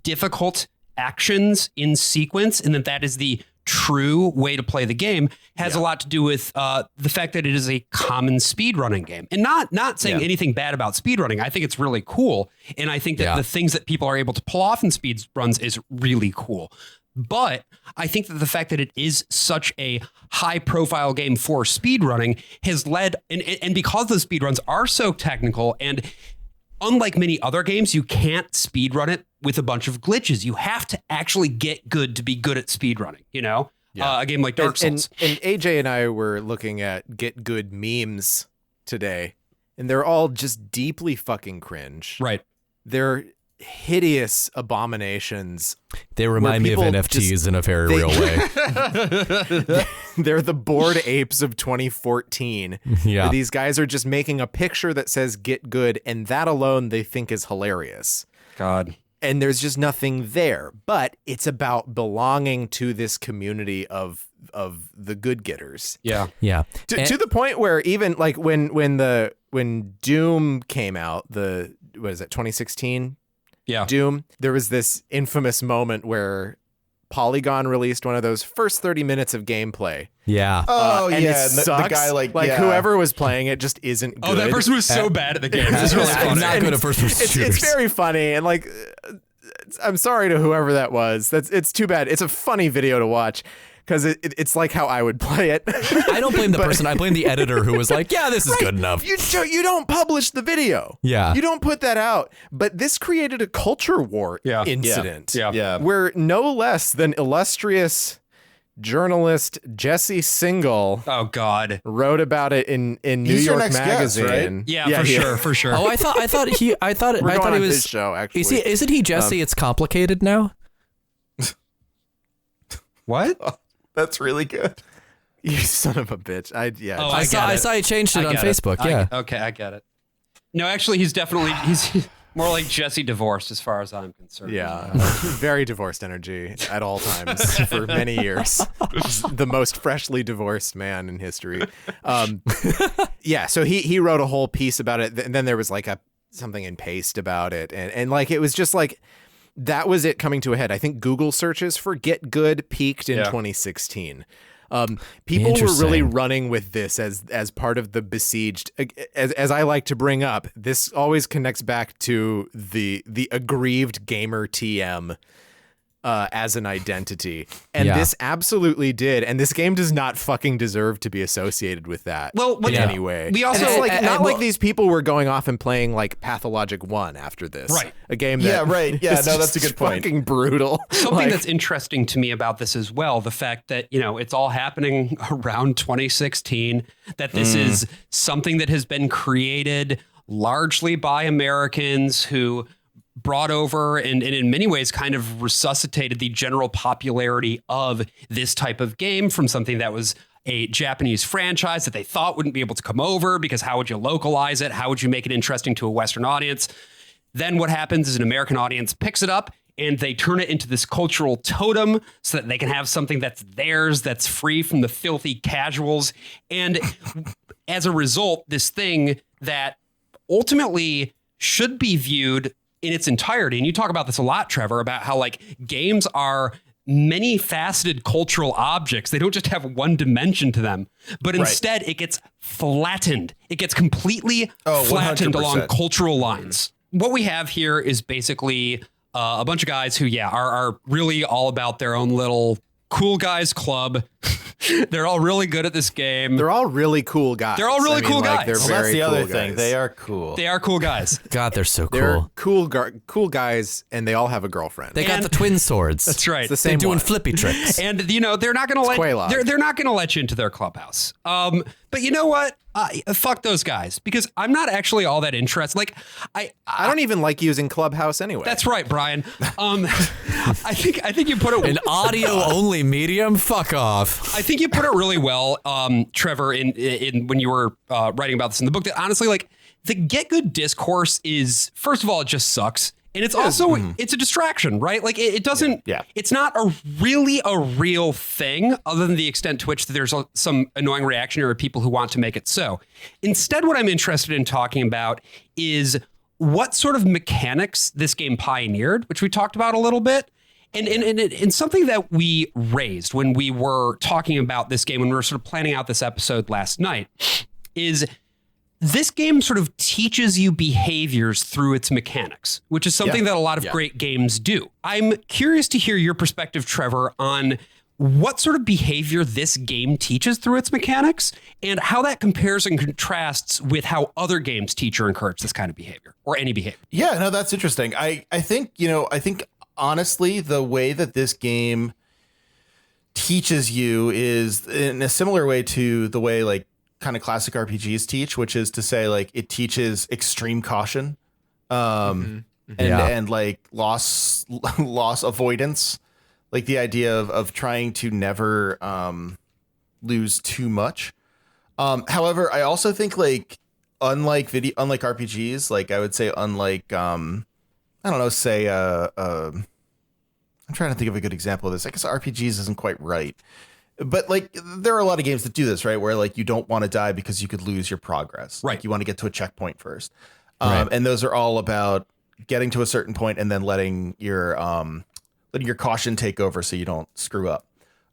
difficult actions in sequence, and that is the true way to play the game, has a lot to do with the fact that it is a common speedrunning game. And not saying anything bad about speedrunning. I think it's really cool. And I think that the things that people are able to pull off in speedruns is really cool. But I think that the fact that it is such a high profile game for speedrunning has led, and because the speedruns are so technical, and unlike many other games, you can't speedrun it with a bunch of glitches. You have to actually get good to be good at speedrunning, a game like Dark Souls. And AJ and I were looking at Get Good memes today, and they're all just deeply fucking cringe. Right. They're hideous abominations. They remind me of people NFTs in a very real way. They're the bored apes of 2014. Yeah. Where these guys are just making a picture that says "get good," and that alone they think is hilarious. God. And there's just nothing there. But it's about belonging to this community of the good getters. Yeah. Yeah. To the point where even like when Doom came out, what is it, 2016? Yeah. Doom, there was this infamous moment where Polygon released one of those first 30 minutes of gameplay. Yeah. Oh, and yeah. it The sucks. guy, yeah. whoever was playing it just isn't good. Oh, that person was so bad at the game. It's really funny. Not good at first-person shooters. It's very funny, and like, I'm sorry to whoever that was. It's too bad. It's a funny video to watch because it's like how I would play it. I don't blame the person. I blame the editor who was like, yeah, this is good enough. You don't publish the video. Yeah. You don't put that out. But this created a culture war Yeah. incident. Yeah. Yeah. Where no less than illustrious journalist Jesse Singal Oh God. wrote about it in New He's your York next guest, Magazine. right? Yeah, for sure. Oh, I thought he We're going he on was his show, actually. Isn't he Jesse? It's complicated now. What? That's really good. You son of a bitch. Oh, I saw he changed it on get it. Facebook. Yeah. Okay, I get it. No, actually, he's more like Jesse divorced as far as I'm concerned. Yeah, very divorced energy at all times for many years. The most freshly divorced man in history. Yeah, so he wrote a whole piece about it, and then there was like something in Paste about it, and like it was just like that was it coming to a head. I think Google searches for "get good" peaked in 2016. People were really running with this as part of the besieged. As I like to bring up, this always connects back to the aggrieved gamer TM as an identity, and this absolutely did. And this game does not fucking deserve to be associated with that. Well, in any way. we also And it's like not well, like these people were going off and playing like Pathologic 1 after this, Right. A game that Yeah, right. Yeah, is no, that's a just good point. Fucking brutal. Something that's interesting to me about this as well, the fact that, it's all happening around 2016, that this is something that has been created largely by Americans who brought over and in many ways kind of resuscitated the general popularity of this type of game from something that was a Japanese franchise that they thought wouldn't be able to come over because how would you localize it? How would you make it interesting to a Western audience? Then what happens is an American audience picks it up and they turn it into this cultural totem so that they can have something that's theirs, that's free from the filthy casuals. And as a result, this thing that ultimately should be viewed in its entirety. And you talk about this a lot, Trevor, about how like games are many faceted cultural objects. They don't just have one dimension to them, but instead it gets flattened. It gets completely flattened 100%. along cultural lines. What we have here is basically a bunch of guys who, are really all about their own little cool guys club. They're all really good at this game. They're all really cool guys. They're all really cool guys. They're Well, very that's the cool other guys. thing. They are cool. They are cool guys. God, they're so They're cool. cool guys, and they all have a girlfriend. They got And- the twin swords. That's right. It's the They're same doing one. flippy tricks. And they're not going to let Quelaag. they're not going to let you into their clubhouse. But you know what? Fuck those guys, because I'm not actually all that interested. Like I don't even like using Clubhouse anyway. that's right, Brian. I think you put it An audio only medium? Fuck off. I think you put it really well, Trevor, in when you were writing about this in the book, that honestly, like, the get good discourse is, first of all, it just sucks. And it's also, it's a distraction, right? Like it doesn't, it's not really a real thing other than the extent to which there's some annoying reactionary people who want to make it so. Instead, what I'm interested in talking about is what sort of mechanics this game pioneered, which we talked about a little bit. And something that we raised when we were talking about this game, when we were sort of planning out this episode last night, is this game sort of teaches you behaviors through its mechanics, which is something that a lot of great games do. I'm curious to hear your perspective, Trevor, on what sort of behavior this game teaches through its mechanics and how that compares and contrasts with how other games teach or encourage this kind of behavior or any behavior. Yeah, no, that's interesting. I think honestly, the way that this game teaches you is in a similar way to the way like kind of classic RPGs teach, which is to say like it teaches extreme caution. and like loss avoidance, like the idea of trying to never lose too much. However, I also think like unlike RPGs, like I would say unlike I don't know, say I'm trying to think of a good example of this. I guess RPGs isn't quite right. But like there are a lot of games that do this, right? Where like you don't want to die because you could lose your progress. Right. Like you want to get to a checkpoint first. Right. And those are all about getting to a certain point and then letting your caution take over so you don't screw up.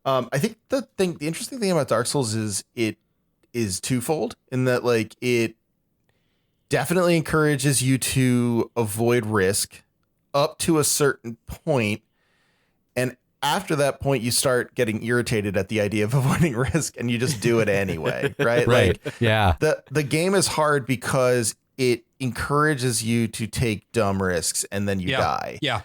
I think the interesting thing about Dark Souls is it is twofold in that like it definitely encourages you to avoid risk up to a certain point, and after that point you start getting irritated at the idea of avoiding risk and you just do it anyway, right? Right. Like Yeah. the game is hard because it encourages you to take dumb risks and then you die. Yeah.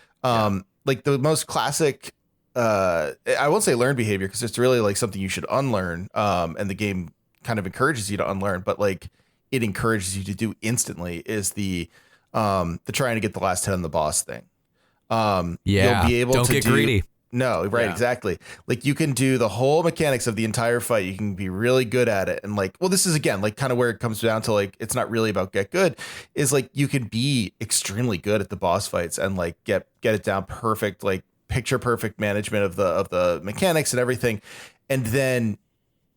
Like the most classic I won't say learned behavior because it's really like something you should unlearn. And the game kind of encourages you to unlearn, but like it encourages you to do instantly is the trying to get the last hit on the boss thing. Yeah. You'll be able Don't to get greedy. No, right, Yeah. exactly. Like you can do the whole mechanics of the entire fight. You can be really good at it. And like, well, this is again, like kind of where it comes down to like, it's not really about get good, is like you can be extremely good at the boss fights and like get it down perfect, like picture perfect management of the mechanics and everything. And then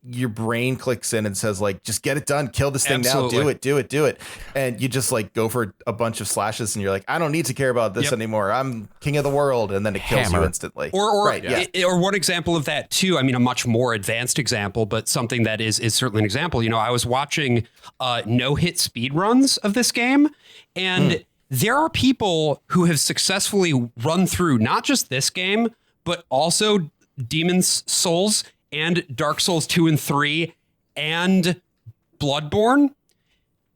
your brain clicks in and says like, just get it done, kill this thing now, do it. And you just like go for a bunch of slashes and you're like, I don't need to care about this anymore. I'm king of the world. And then it kills you instantly. Or right, yeah. or one example of that too. I mean, a much more advanced example, but something that is certainly an example. You know, I was watching no-hit speed runs of this game, and there are people who have successfully run through not just this game, but also Demon's Souls and Dark Souls 2 and 3 and Bloodborne,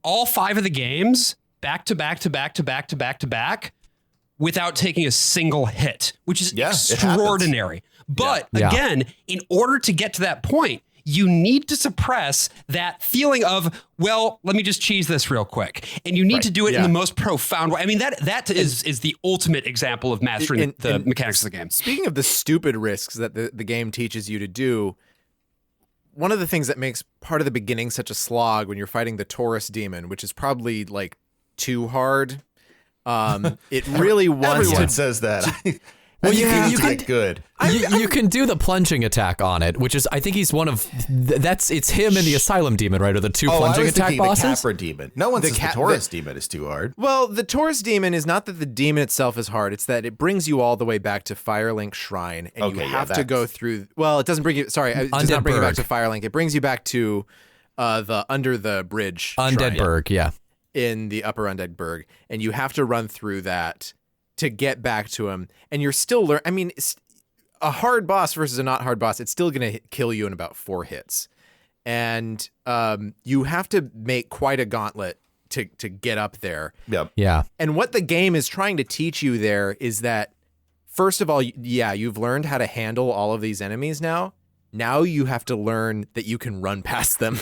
all 5 of the games back to back without taking a single hit, which is extraordinary. But again, in order to get to that point, you need to suppress that feeling of, well, let me just cheese this real quick. And you need to do it in the most profound way. I mean, that is the ultimate example of mastering the mechanics of the game. Speaking of the stupid risks that the game teaches you to do, one of the things that makes part of the beginning such a slog when you're fighting the Taurus demon, which is probably like too hard, it really wants Everyone to... says that. Well, you can get good. You can do the plunging attack on it, which is, I think he's one of it's him and the Asylum Demon, right? Or the two plunging attack bosses. The Capra Demon. No one says the Taurus Demon is too hard. Well, the Taurus demon is not that the demon itself is hard. It's that it brings you all the way back to Firelink Shrine, and you have to go through. Well, it doesn't bring you. Sorry, it does not bring you back to Firelink. It brings you back to the under the bridge Undead Burg, in the Upper Undead Burg, and you have to run through that to get back to him, and you're still I mean, a hard boss versus a not hard boss, it's still going to kill you in about 4 hits. And you have to make quite a gauntlet to get up there. Yep. Yeah. And what the game is trying to teach you there is that, first of all, you've learned how to handle all of these enemies now. Now you have to learn that you can run past them.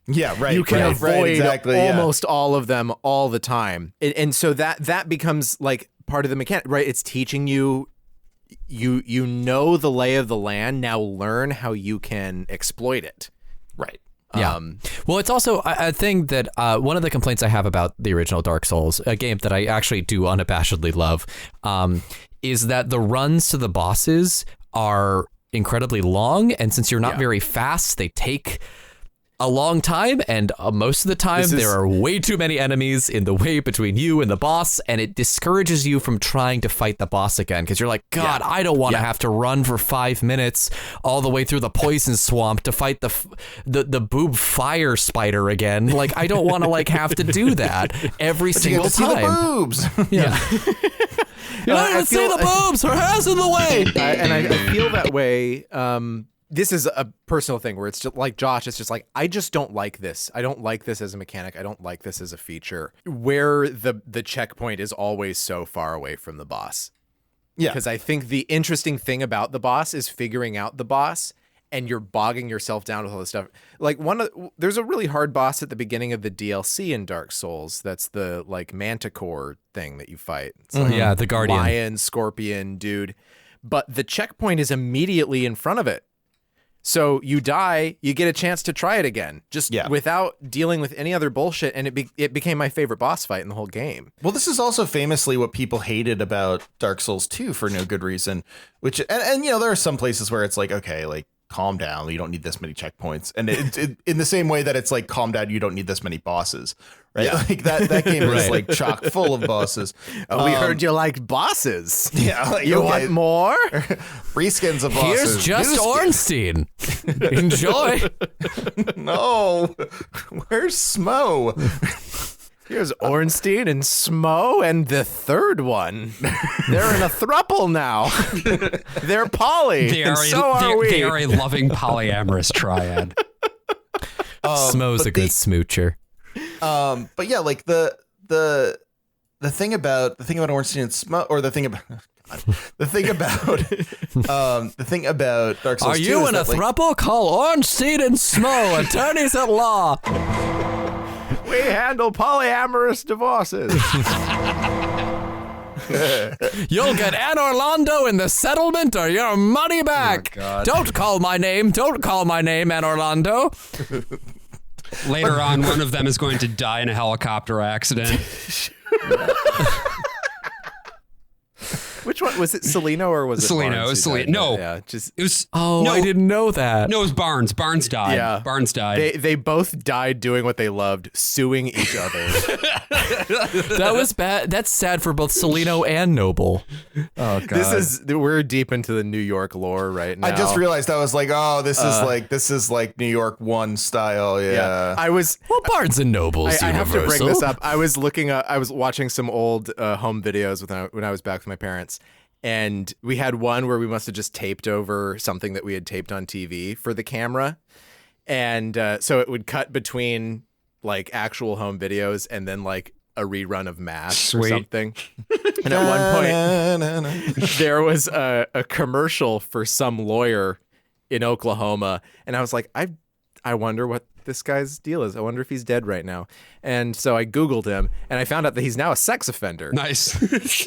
Yeah, right. You can avoid exactly, almost all of them all the time. And so that becomes like part of the mechanic, right? It's teaching you know the lay of the land. Now learn how you can exploit it. Right. Yeah. Well, it's also a thing that one of the complaints I have about the original Dark Souls, a game that I actually do unabashedly love, is that the runs to the bosses are incredibly long. And since you're not very fast, they take a long time, and most of the time there are way too many enemies in the way between you and the boss, and it discourages you from trying to fight the boss again because you're like, God, I don't want to have to run for 5 minutes all the way through the poison swamp to fight the boob fire spider again. Like, I don't want to like have to do that every single time. See the boobs. Yeah. You don't even see the boobs. Her hair's in the way. I feel that way. This is a personal thing where it's just like Josh, it's just like, I just don't like this. I don't like this as a mechanic. I don't like this as a feature where the checkpoint is always so far away from the boss. Yeah. Because I think the interesting thing about the boss is figuring out the boss and you're bogging yourself down with all this stuff. Like there's a really hard boss at the beginning of the DLC in Dark Souls. That's the like manticore thing that you fight. It's like Yeah, the Guardian. lion, scorpion, dude. But the checkpoint is immediately in front of it. So you die, you get a chance to try it again, just without dealing with any other bullshit. And it became my favorite boss fight in the whole game. Well, this is also famously what people hated about Dark Souls 2 for no good reason, which, and you know, there are some places where it's like, okay, like, calm down, you don't need this many checkpoints. And it in the same way that it's like, calm down, you don't need this many bosses, right? Yeah. Like that game is like chock full of bosses. We heard you like bosses. Yeah. Like, you want more? Reskins of bosses. Here's just Ornstein. Enjoy. No. Where's Smo? Here's Ornstein and Smo and the third one. They're in a throuple now. They're poly. They are a loving polyamorous triad. Smo's a good smoocher. But yeah, like the thing about Ornstein and Smo, or the thing about Dark Souls 2 Are you in a throuple? Call Ornstein and Smo, attorneys at law. We handle polyamorous divorces. You'll get Anne Orlando in the settlement or your money back. Don't call my name, Anne Orlando. Later on, one of them is going to die in a helicopter accident. Which one was it? Celino or was it Celino? Barnes? Celino. No, yeah, it was. Oh, no, I didn't know that. No, it was Barnes. Barnes died. Yeah, Barnes died. They both died doing what they loved, suing each other. That was bad. That's sad for both Celino and Noble. Oh god, we're deep into the New York lore right now. I just realized I was like, oh, this is like New York 1 style. Yeah. I was. Well, Barnes and Noble's I have to universal. bring this up. I was watching some old home videos when I was back with my parents. And we had one where we must have just taped over something that we had taped on TV for the camera. And so it would cut between like actual home videos and then like a rerun of MASH or something. And at one point, there was a commercial for some lawyer in Oklahoma. And I was like, I wonder what this guy's deal is. I wonder if he's dead right now. And so I Googled him and I found out that he's now a sex offender. Nice.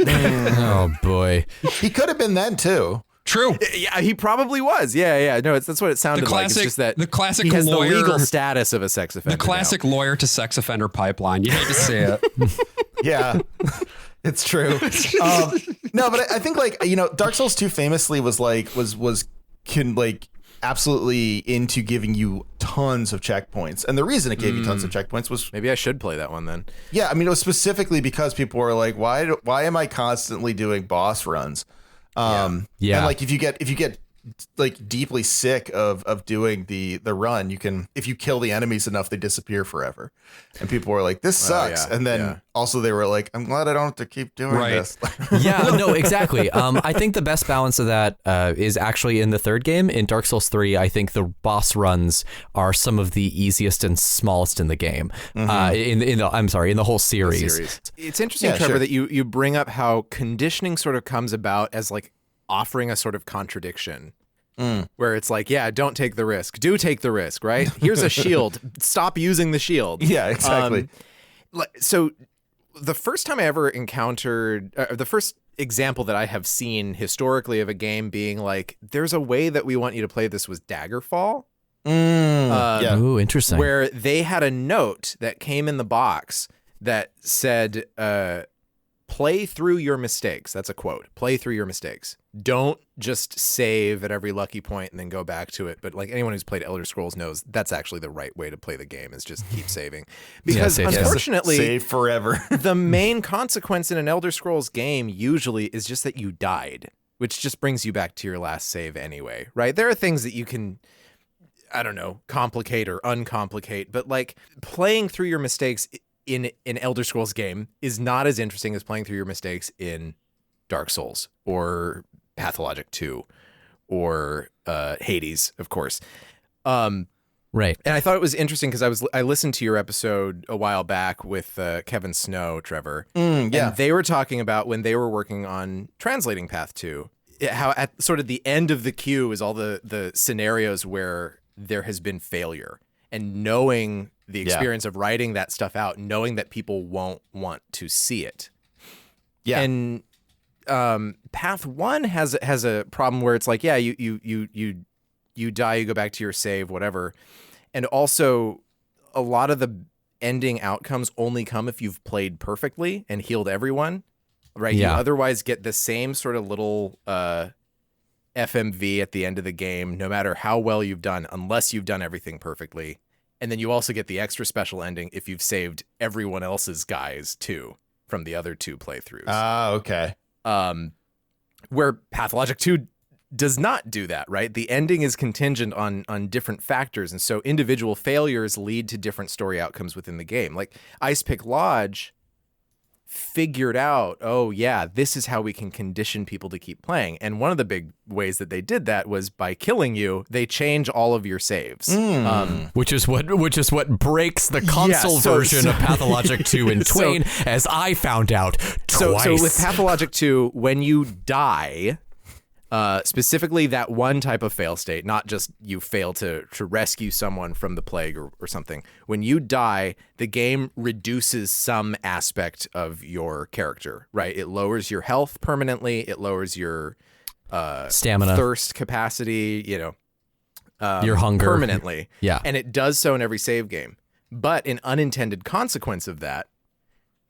Oh boy. He could have been then too. True. Yeah, he probably was. Yeah. No, that's what it sounded like. It's just that the classic he has lawyer, the legal status of a sex offender. The classic lawyer to sex offender pipeline. You hate to see it. Yeah. It's true. No, but I think like, you know, Dark Souls 2 famously was absolutely into giving you tons of checkpoints. And the reason it gave you tons of checkpoints was... Maybe I should play that one then. Yeah, I mean, it was specifically because people were like, why am I constantly doing boss runs? Yeah. And like, if you get like deeply sick of doing the run, you can, if you kill the enemies enough, they disappear forever. And people were like, this sucks. And then also they were like, I'm glad I don't have to keep doing this. Yeah, no, exactly. I think the best balance of that is actually in the third game. In Dark Souls 3, I think the boss runs are some of the easiest and smallest in the game. In the whole series. It's interesting, Trevor, that you bring up how conditioning sort of comes about as like offering a sort of contradiction. Where it's like, yeah, don't take the risk. Do take the risk, right? Here's a shield. Stop using the shield. Yeah, exactly. So the first time I ever encountered, the first example that I have seen historically of a game being like, there's a way that we want you to play this was Daggerfall. Ooh, interesting. Where they had a note that came in the box that said, play through your mistakes. That's a quote. Play through your mistakes. Don't just save at every lucky point and then go back to it. But like anyone who's played Elder Scrolls knows that's actually the right way to play the game is just keep saving. Because unfortunately, save forever. The main consequence in an Elder Scrolls game usually is just that you died, which just brings you back to your last save anyway, right? There are things that you can, I don't know, complicate or uncomplicate, but like playing through your mistakes in an Elder Scrolls game is not as interesting as playing through your mistakes in Dark Souls or Pathologic 2 or Hades, of course. Right. And I thought it was interesting because I listened to your episode a while back with Kevin Snow, Trevor. And they were talking about when they were working on translating Path 2. how at sort of the end of the queue is all the scenarios where there has been failure, and knowing the experience of writing that stuff out, knowing that people won't want to see it. Yeah. And Path 1 has a problem where it's like, yeah, you die, you go back to your save, whatever. And also a lot of the ending outcomes only come if you've played perfectly and healed everyone, right? Yeah. You otherwise get the same sort of little FMV at the end of the game, no matter how well you've done, unless you've done everything perfectly. And then you also get the extra special ending if you've saved everyone else's guys too from the other 2 playthroughs. Ah, okay. Where Pathologic 2 does not do that, right? The ending is contingent on different factors, and so individual failures lead to different story outcomes within the game. Like Ice Pick Lodge figured out, oh yeah, this is how we can condition people to keep playing. And one of the big ways that they did that was by killing you, they change all of your saves. Which is what breaks the console version of Pathologic 2 in twain, as I found out twice. So with Pathologic 2, when you die, specifically that one type of fail state, not just you fail to rescue someone from the plague or something. When you die, the game reduces some aspect of your character, right? It lowers your health permanently. It lowers your stamina, thirst capacity, your hunger permanently. Yeah. And it does so in every save game. But an unintended consequence of that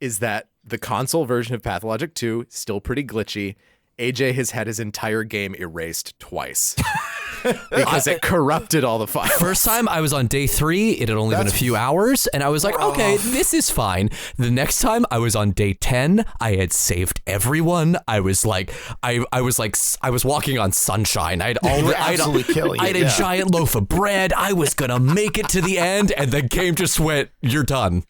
is that the console version of Pathologic 2 is still pretty glitchy. AJ has had his entire game erased twice because it corrupted all the files. First time I was on day 3, it had only been a few hours, and I was like, okay, this is fine. The next time I was on day 10, I had saved everyone. I was walking on sunshine. I had a giant loaf of bread. I was gonna make it to the end, and the game just went, you're done.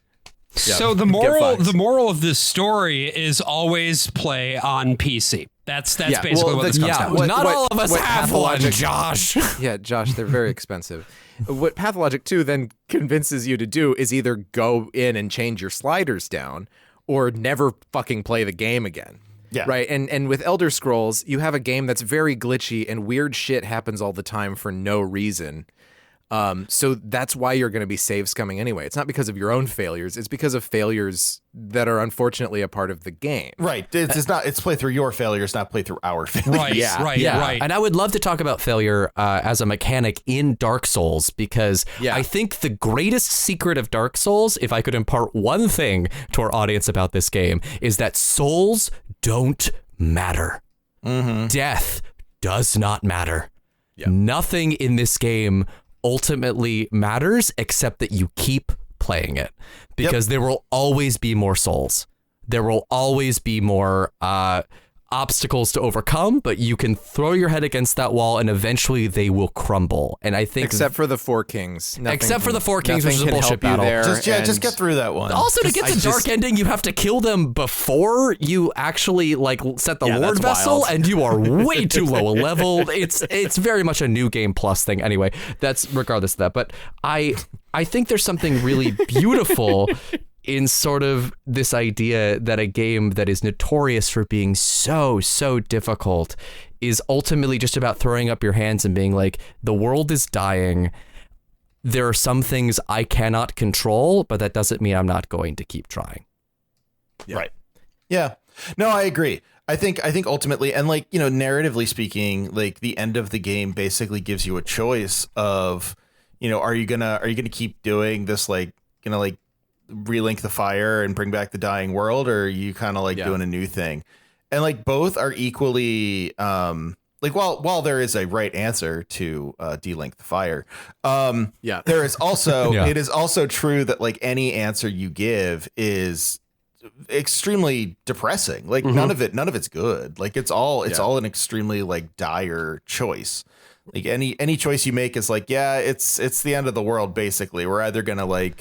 So the moral of this story is always play on PC. That's basically what this comes down to. Not all of us have one, Josh. Yeah, Josh, they're very expensive. What Pathologic 2 then convinces you to do is either go in and change your sliders down or never fucking play the game again. Yeah. Right. And with Elder Scrolls, you have a game that's very glitchy and weird shit happens all the time for no reason. So that's why you're going to be save scumming anyway. It's not because of your own failures. It's because of failures that are unfortunately a part of the game. Right. It's play through your failures, not play through our failures. Right. And I would love to talk about failure as a mechanic in Dark Souls, because I think the greatest secret of Dark Souls, if I could impart one thing to our audience about this game, is that souls don't matter. Death does not matter. Nothing in this game ultimately matters except that you keep playing it, because there will always be more souls. There will always be more obstacles to overcome, but you can throw your head against that wall and eventually they will crumble. And I think except for the Four Kings. Except for the Four Kings, which is a bullshit battle. Just get through that one. Also, to get the dark ending, you have to kill them before you actually set the Lord Vessel, and you are way too low a level. It's very much a new game plus thing. Anyway, that's regardless of that. But I think there's something really beautiful in sort of this idea that a game that is notorious for being so difficult is ultimately just about throwing up your hands and being like, the world is dying. There are some things I cannot control, but that doesn't mean I'm not going to keep trying. Right. Yeah. No, I agree. I think ultimately, and narratively speaking, the end of the game basically gives you a choice of, are you gonna keep doing this, relink the fire and bring back the dying world, or are you kind of doing a new thing? And both are equally while there is a right answer to delink the fire, there is also it is also true that any answer you give is extremely depressing. None of it's good. It's all an extremely dire choice. Any choice you make is it's the end of the world. Basically, we're either gonna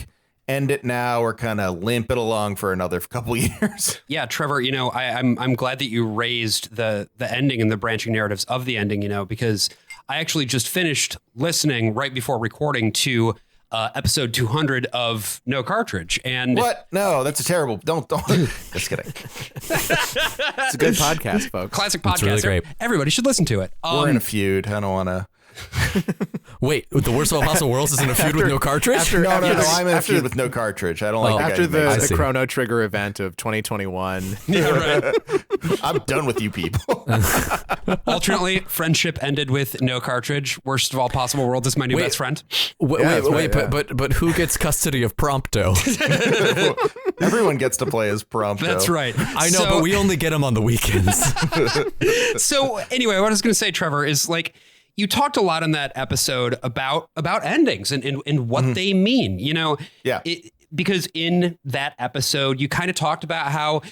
end it now or kind of limp it along for another couple years. Yeah, Trevor, I'm glad that you raised the ending and the branching narratives of the ending, because I actually just finished listening right before recording to episode 200 of No Cartridge. And What? No, that's a terrible. Don't. Just kidding. It's a good podcast, folks. classic podcast. really great. Everybody should listen to it. We're in a feud. I don't want to. Wait, the worst of all possible worlds is in a feud with No Cartridge? No, I'm in a feud with No Cartridge. I don't like After the the Chrono Trigger event of 2021. Yeah, right. I'm done with you people. Alternately, friendship ended with No Cartridge. Worst of all possible worlds is my new best friend. But who gets custody of Prompto? Everyone gets to play as Prompto. That's right. I know, but we only get him on the weekends. So anyway, what I was going to say, Trevor, is like, you talked a lot in that episode about endings and what they mean, you know? Yeah. Because in that episode, you kind of talked about how,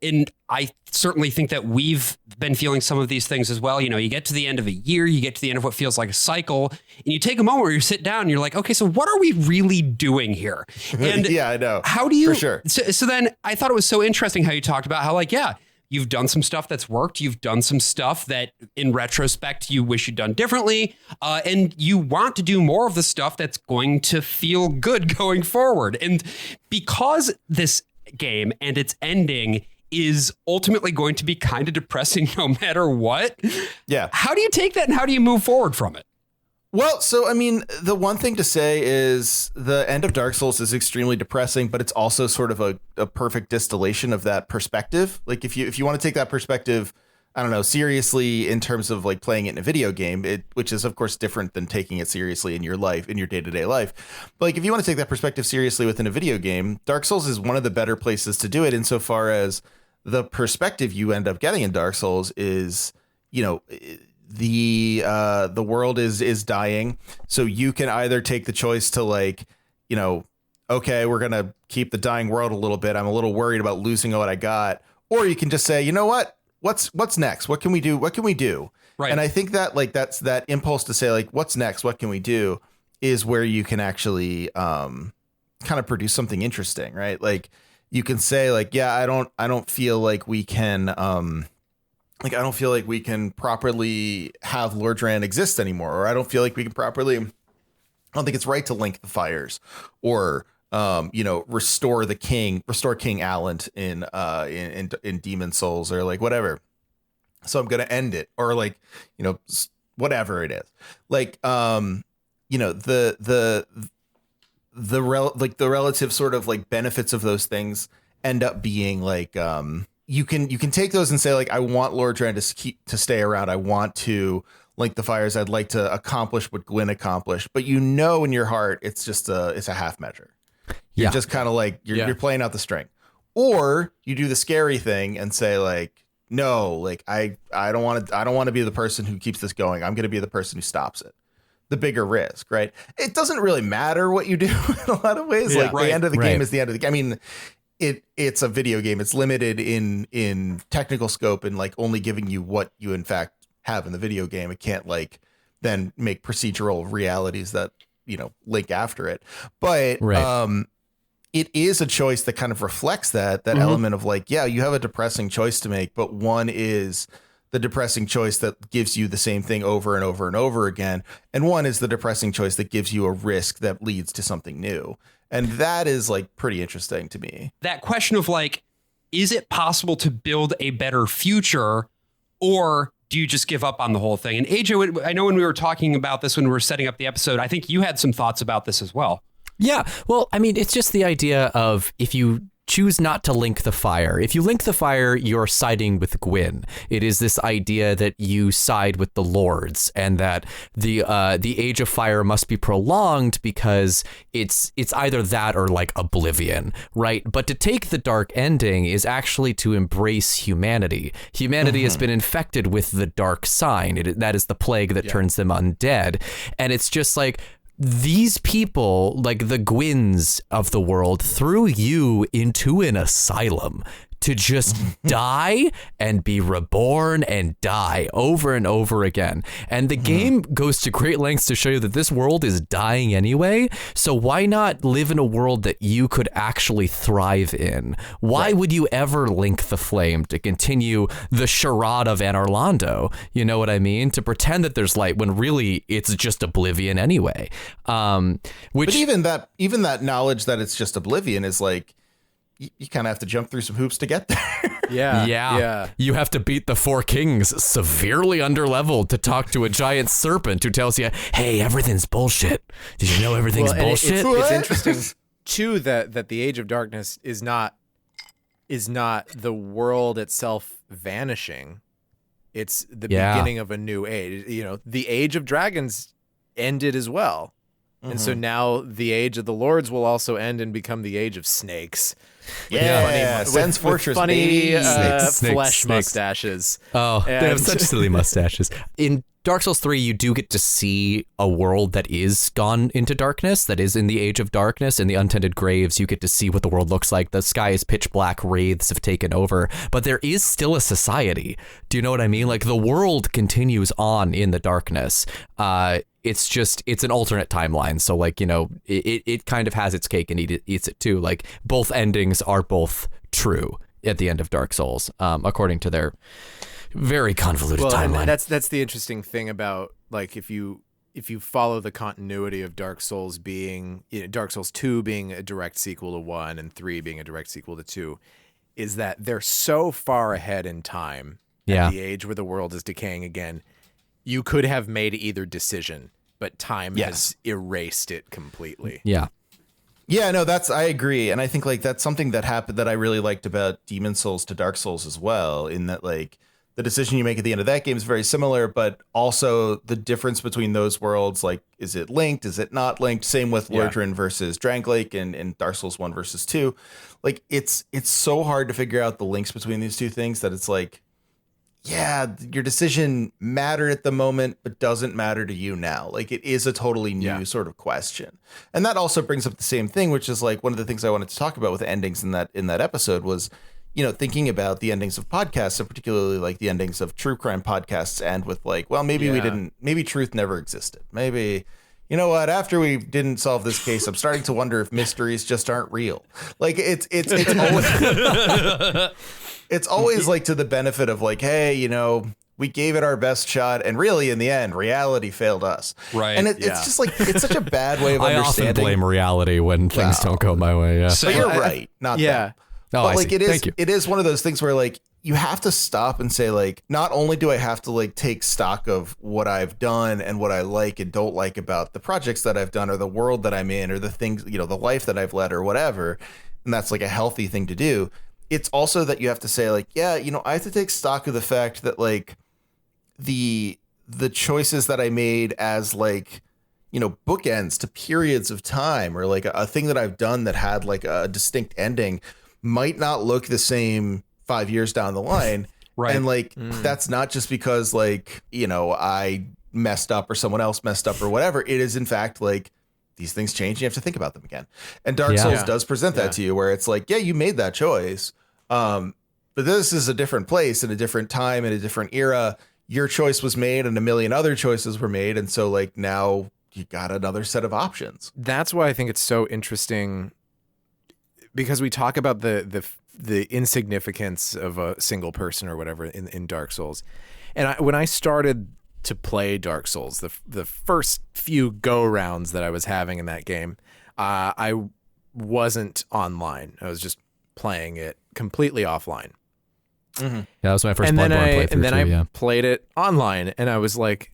and I certainly think that we've been feeling some of these things as well. You know, you get to the end of a year, you get to the end of what feels like a cycle, and you take a moment where you sit down and you're like, okay, so what are we really doing here? And yeah, I know. How do you, For sure. So then I thought it was so interesting how you talked about how, like, yeah, you've done some stuff that's worked. You've done some stuff that in retrospect, you wish you'd done differently. And you want to do more of the stuff that's going to feel good going forward. And because this game and its ending is ultimately going to be kind of depressing no matter what. Yeah. How do you take that and how do you move forward from it? Well, so I mean, the one thing to say is the end of Dark Souls is extremely depressing, but it's also sort of a perfect distillation of that perspective. Like if you want to take that perspective, I don't know, seriously in terms of like playing it in a video game, which is of course different than taking it seriously in your life, in your day-to-day life. But like if you want to take that perspective seriously within a video game, Dark Souls is one of the better places to do it insofar as the perspective you end up getting in Dark Souls is, you know, the world is dying, so you can either take the choice to like, you know, okay, we're gonna keep the dying world a little bit, I'm a little worried about losing what I got, or you can just say, you know what's next, what can we do, right? And I think that like that's that impulse to say like what's next, what can we do, is where you can actually kind of produce something interesting, right? Like you can say like, yeah, I don't feel like we can I don't feel like we can properly have Lordran exist anymore, or I don't feel like we can properly, I don't think it's right to link the fires, or, you know, restore King Alan in Demon Souls, or like whatever. So I'm going to end it, or like, you know, whatever it is. Like, you know, the relative sort of like benefits of those things end up being like, you can take those and say like, I want Lordran to stay around. I want to link the fires. I'd like to accomplish what Gwyn accomplished, but you know, in your heart, it's a half measure. You're just kind of like, you're playing out the string, or you do the scary thing and say like, no, like I don't want to be the person who keeps this going. I'm going to be the person who stops it. The bigger risk, right? It doesn't really matter what you do in a lot of ways. Yeah, like the end of the game is the end of the game. I mean, it's a video game. It's limited in technical scope and like only giving you what you in fact have in the video game. It can't like then make procedural realities that, you know, link after it. But it is a choice that kind of reflects that element of like, yeah, you have a depressing choice to make, but one is the depressing choice that gives you the same thing over and over and over again. And one is the depressing choice that gives you a risk that leads to something new. And that is like pretty interesting to me. That question of like, is it possible to build a better future, or do you just give up on the whole thing? And AJ, I know when we were talking about this, when we were setting up the episode, I think you had some thoughts about this as well. Yeah. Well, I mean, it's just the idea of if you choose not to link the fire. If you link the fire, you're siding with Gwyn. It is this idea that you side with the lords, and that the Age of Fire must be prolonged because it's either that or like oblivion, right? But to take the dark ending is actually to embrace humanity. Humanity has been infected with the dark sign. That is the plague that turns them undead. And it's just like, these people, like the Gwyns of the world, threw you into an asylum to just die and be reborn and die over and over again. And the game goes to great lengths to show you that this world is dying anyway. So why not live in a world that you could actually thrive in? Why would you ever link the flame to continue the charade of Anor Londo? You know what I mean? To pretend that there's light when really it's just oblivion anyway. Which But even that knowledge that it's just oblivion is like, you kind of have to jump through some hoops to get there. Yeah. You have to beat the 4 kings severely underleveled to talk to a giant serpent who tells you, hey, everything's bullshit. Did you know everything's Well, and bullshit? It's interesting too that the Age of Darkness is not the world itself vanishing. It's the beginning of a new age. You know, the Age of Dragons ended as well. And so now the Age of the Lords will also end and become the Age of Snakes. Yeah, Sen's Fortress. Funny Snakes. flesh mustaches. Oh, they have And- such silly mustaches. In Dark Souls 3, you do get to see a world that is gone into darkness, that is in the Age of Darkness. In the Untended Graves, you get to see what the world looks like. The sky is pitch black, wraiths have taken over, but there is still a society. Do you know what I mean? Like, the world continues on in the darkness. It's an alternate timeline. So, like, you know, it kind of has its cake and eats it too. Like, both endings are both true at the end of Dark Souls, according to their very convoluted timeline. And that's the interesting thing about, like, if you follow the continuity of Dark Souls being, you know, Dark Souls 2 being a direct sequel to 1 and 3 being a direct sequel to 2, is that they're so far ahead in time at the age where the world is decaying again. You could have made either decision, but time has erased it completely. Yeah. Yeah, no, I agree. And I think like that's something that happened that I really liked about Demon Souls to Dark Souls as well, in that like the decision you make at the end of that game is very similar, but also the difference between those worlds, like, is it linked? Is it not linked? Same with Lordran versus Dranglake and Dark Souls 1 versus 2. Like, it's so hard to figure out the links between these two things that it's like, yeah, your decision mattered at the moment, but doesn't matter to you now. Like, it is a totally new sort of question. And that also brings up the same thing, which is like one of the things I wanted to talk about with endings in that episode was, you know, thinking about the endings of podcasts, and particularly like the endings of true crime podcasts, and with like, well, maybe truth never existed. Maybe, you know what, after we didn't solve this case, I'm starting to wonder if mysteries just aren't real. Like, it's always it's always like to the benefit of like, hey, you know, we gave it our best shot, and really in the end, reality failed us. Right. And it's just like, it's such a bad way of I understanding. often blame reality when things don't go my way. Yeah. So But you're right. Not that. Oh, But I like see. Thank you. it is one of those things where like you have to stop and say like, not only do I have to like take stock of what I've done and what I like and don't like about the projects that I've done or the world that I'm in or the things, you know, the life that I've led or whatever. And that's like a healthy thing to do. It's also that you have to say like, yeah, you know, I have to take stock of the fact that like the choices that I made as like, you know, bookends to periods of time or like a thing that I've done that had like a distinct ending might not look the same 5 years down the line. Right. And like, that's not just because like, you know, I messed up or someone else messed up or whatever. It is in fact like these things change. And you have to think about them again. And Dark Souls does present that to you where it's like, yeah, you made that choice. But this is a different place and a different time and a different era. Your choice was made and a million other choices were made. And so like now you got another set of options. That's why I think it's so interesting, because we talk about the insignificance of a single person or whatever in Dark Souls. And when I started to play Dark Souls, the first few go rounds that I was having in that game, I wasn't online. I was just playing it completely offline. Yeah, that was my first And then Bloodborne playthrough and then too, I played it online, and I was like,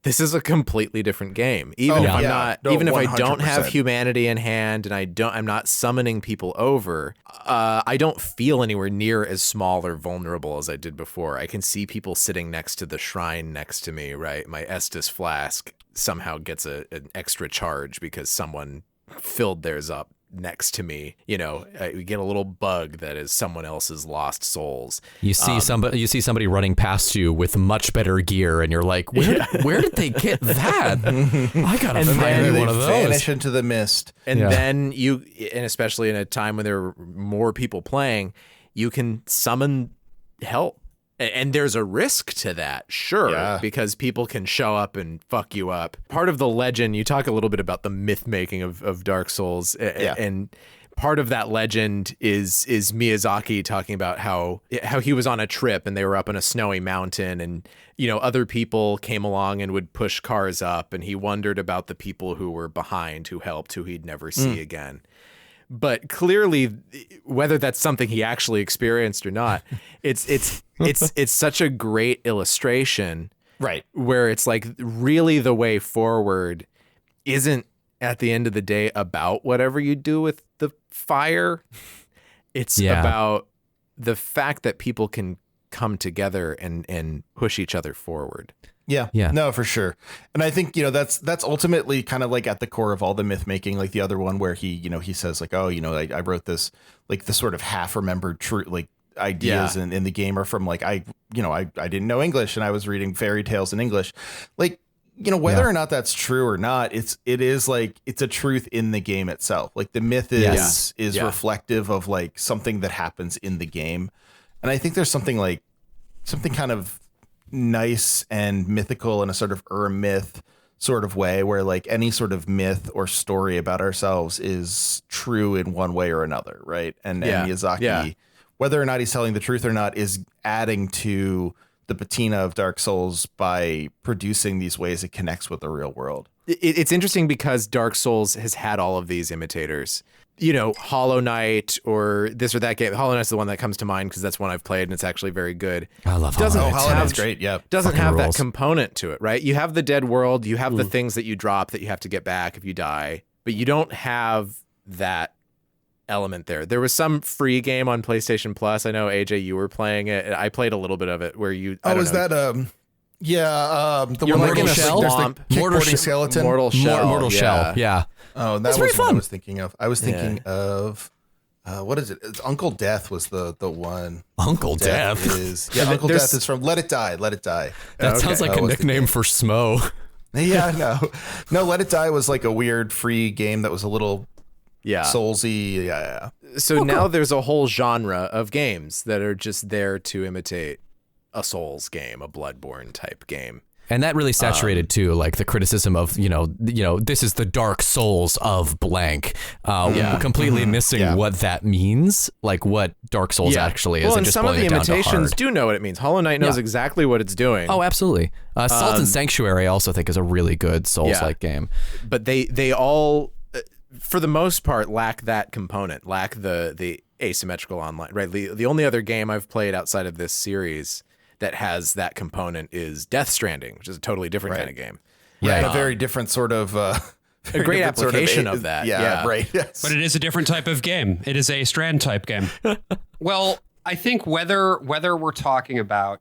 this is a completely different game. Even if I'm not, even if I don't have 100%. humanity in hand, and I'm not summoning people over, I don't feel anywhere near as small or vulnerable as I did before. I can see people sitting next to the shrine next to me, right? My Estus flask somehow gets an extra charge because someone filled theirs up next to me. You know, we get a little bug that is someone else's lost souls. You see somebody running past you with much better gear, and you're like, where did they get that? I gotta And find then one of those. vanish into the mist. And then and especially in a time when there were more people playing, you can summon help. And there's a risk to that, sure, because people can show up and fuck you up. Part of the legend, you talk a little bit about the myth making of Dark Souls, and part of that legend is Miyazaki talking about how he was on a trip and they were up on a snowy mountain, and other people came along and would push cars up, and he wondered about the people who were behind, who helped, who he'd never see again. But clearly, whether that's something he actually experienced or not, it's such a great illustration, right? Where it's like really the way forward isn't at the end of the day about whatever you do with the fire. It's about the fact that people can come together and push each other forward. Yeah. No, for sure. And I think, that's ultimately kind of like at the core of all the myth making, like the other one where he says like, oh, I wrote this, like the sort of half remembered true, like ideas in the game are from like, I didn't know English and I was reading fairy tales in English. Like, whether or not that's true or not, it's a truth in the game itself. Like the myth is reflective of like something that happens in the game. And I think there's something kind of nice and mythical in a sort of myth sort of way where like any sort of myth or story about ourselves is true in one way or another, right? And Miyazaki, whether or not he's telling the truth or not, is adding to the patina of Dark Souls by producing these ways it connects with the real world. It's interesting because Dark Souls has had all of these imitators. Hollow Knight or this or that game. Hollow Knight's the one that comes to mind because that's one I've played and it's actually very good. I love Hollow Knight. Hollow Knight's great. Yeah. Doesn't Fucking have rules. that component to it, right? You have the dead world. You have the things that you drop that you have to get back if you die, but you don't have that element there. There was some free game on PlayStation Plus. I know, AJ, you were playing it. I played a little bit of it where you... the You're one like in a swamp. Kickboarding skeleton. Mortal Shell. Yeah. Oh, that was what I was thinking of. I was thinking of what is it? It's Uncle Death was the one. Uncle Death is Uncle Death is from Let It Die. Let It Die. That sounds like a nickname for Smo. Yeah, no. Let It Die was like a weird free game that was a little Soulsy. Yeah. So now there's a whole genre of games that are just there to imitate a Souls game, a Bloodborne type game. And that really saturated too, like the criticism of, this is the Dark Souls of blank, completely missing what that means, like what Dark Souls actually is. Well, and just some of the boiling it down to imitations hard. do know what it means. Hollow Knight knows exactly what it's doing. Oh, absolutely. Salt and Sanctuary I also think is a really good Souls-like game. But they all, for the most part, lack that component, lack the asymmetrical online, right? The only other game I've played outside of this series that has that component is Death Stranding, which is a totally different kind of game. Yeah, and a very different sort of a great application of that. Yeah, right. Yes. But it is a different type of game. It is a Strand type game. Well, I think whether we're talking about,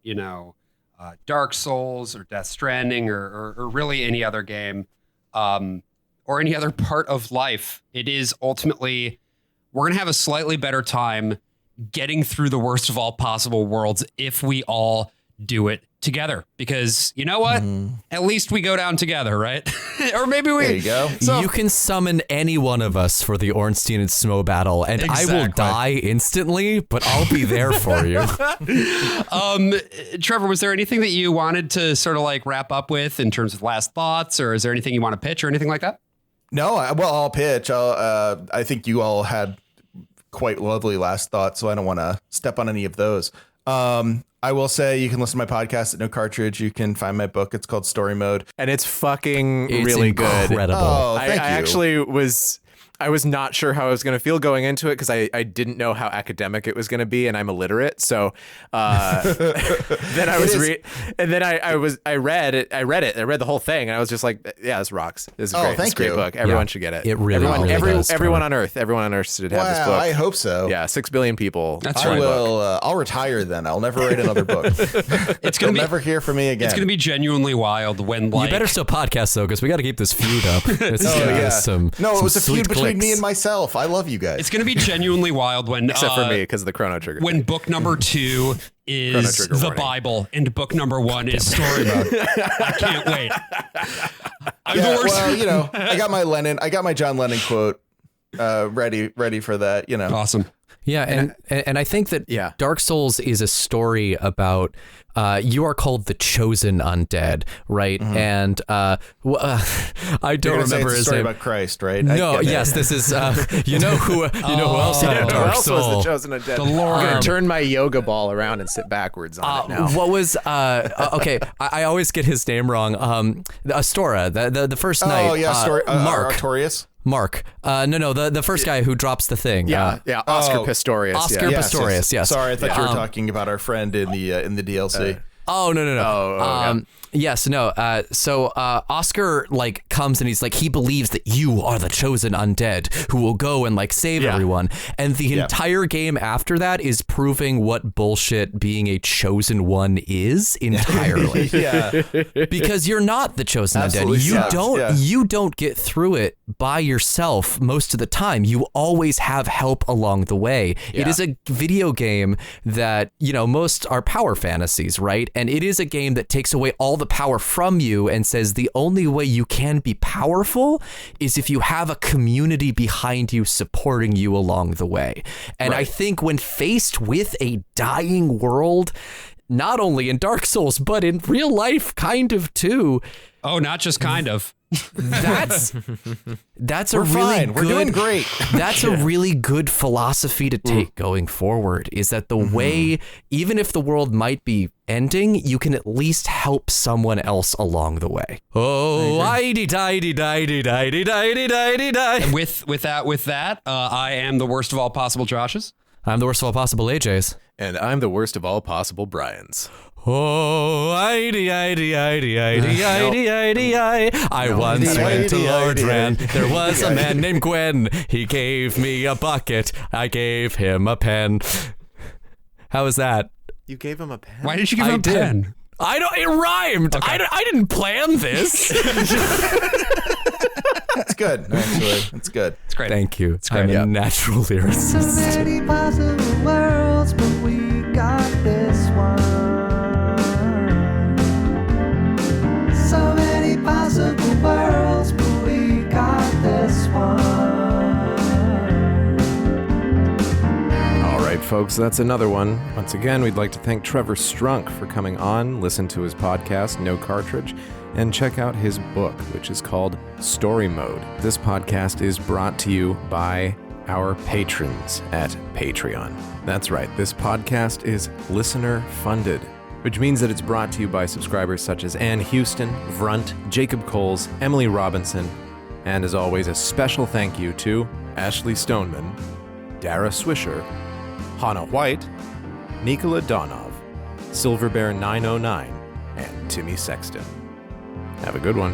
Dark Souls or Death Stranding or really any other game or any other part of life, it is ultimately we're going to have a slightly better time getting through the worst of all possible worlds if we all do it together. Because you know what? At least we go down together, right? Or maybe we... There you go. So, you can summon any one of us for the Ornstein and Smo battle, and I will die instantly, but I'll be there for you. Trevor, was there anything that you wanted to sort of like wrap up with in terms of last thoughts, or is there anything you want to pitch or anything like that? No, I'll pitch. I think you all had quite lovely last thoughts, so I don't want to step on any of those. I will say you can listen to my podcast at No Cartridge. You can find my book. It's called Story Mode. And it's fucking really good. Incredible. Oh, thank you. I actually I was not sure how I was going to feel going into it because I didn't know how academic it was going to be, and I'm illiterate. So then I was I read it. I read the whole thing, and I was just like, yeah, this rocks. This is great. It's a great book. Everyone should get it. It really, does. Everyone on Earth should have this book. I hope so. Yeah, 6 billion people. That's I right. will. I'll retire then. I'll never write another book. You'll never hear from me again. It's going to be genuinely wild when you better still podcast though, because we got to keep this feud up. It was a feud between me and myself. I love you guys. It's going to be genuinely wild when except for me because of the Chrono Trigger. When book number 2 is the warning. Bible and book number 1 is Story Mode. I can't wait. I'm the worst. Well, I got my John Lennon quote ready for that. Awesome. Yeah, and I think that Dark Souls is a story about you are called the Chosen Undead, right? Mm-hmm. And I don't remember his his story name. about Christ, right? No, yes, this is you know who else had Who Dark else Souls? was the Chosen Undead? The Lord. I'm gonna turn my yoga ball around and sit backwards on it now. What was okay? I always get his name wrong. Astora, the first night. Oh yeah, Mark. Artorias. Mark. No, the first guy who drops the thing. Oscar Pistorius. Oscar Pistorius. Yes. Sorry, I thought you were talking about our friend in the DLC. Oh no. Oh, Yes, no. So Oscar like comes and he's like he believes that you are the chosen undead who will go and like save everyone. And the entire game after that is proving what bullshit being a chosen one is entirely. Because you're not the chosen Absolutely undead. sucks. You don't get through it by yourself most of the time. You always have help along the way. It is a video game that, most are power fantasies, right? And it is a game that takes away all the power from you and says the only way you can be powerful is if you have a community behind you supporting you along the way. And I think when faced with a dying world, not only in Dark Souls, but in real life kind of too. Oh, not just kind of. That's We're a really fine. good, We're doing great. That's a really good philosophy to take going forward, is that the way, even if the world might be ending, you can at least help someone else along the way. Oh, And with that, I am the worst of all possible Joshes. I'm the worst of all possible AJs. And I'm the worst of all possible Brians. Oh, I once went to Lord Ran. There was a man named Gwen. He gave me a bucket. I gave him a pen. How was that? You gave him a pen? Why did you give him a pen? I don't. It rhymed. Okay. I didn't plan this. That's good, actually. That's good. It's great. Thank you. It's great. I'm a natural So lyricist. many possible worlds, but we got this one. So many possible worlds, but we got this one. All right, folks, that's another one. Once again, we'd like to thank Trevor Strunk for coming on, listen to his podcast, No Cartridge, and check out his book, which is called Story Mode. This podcast is brought to you by our patrons at Patreon. That's right, this podcast is listener-funded, which means that it's brought to you by subscribers such as Ann Houston, Vrunt, Jacob Coles, Emily Robinson, and as always, a special thank you to Ashley Stoneman, Dara Swisher, Hannah White, Nikola Donov, Silverbear909, and Timmy Sexton. Have a good one.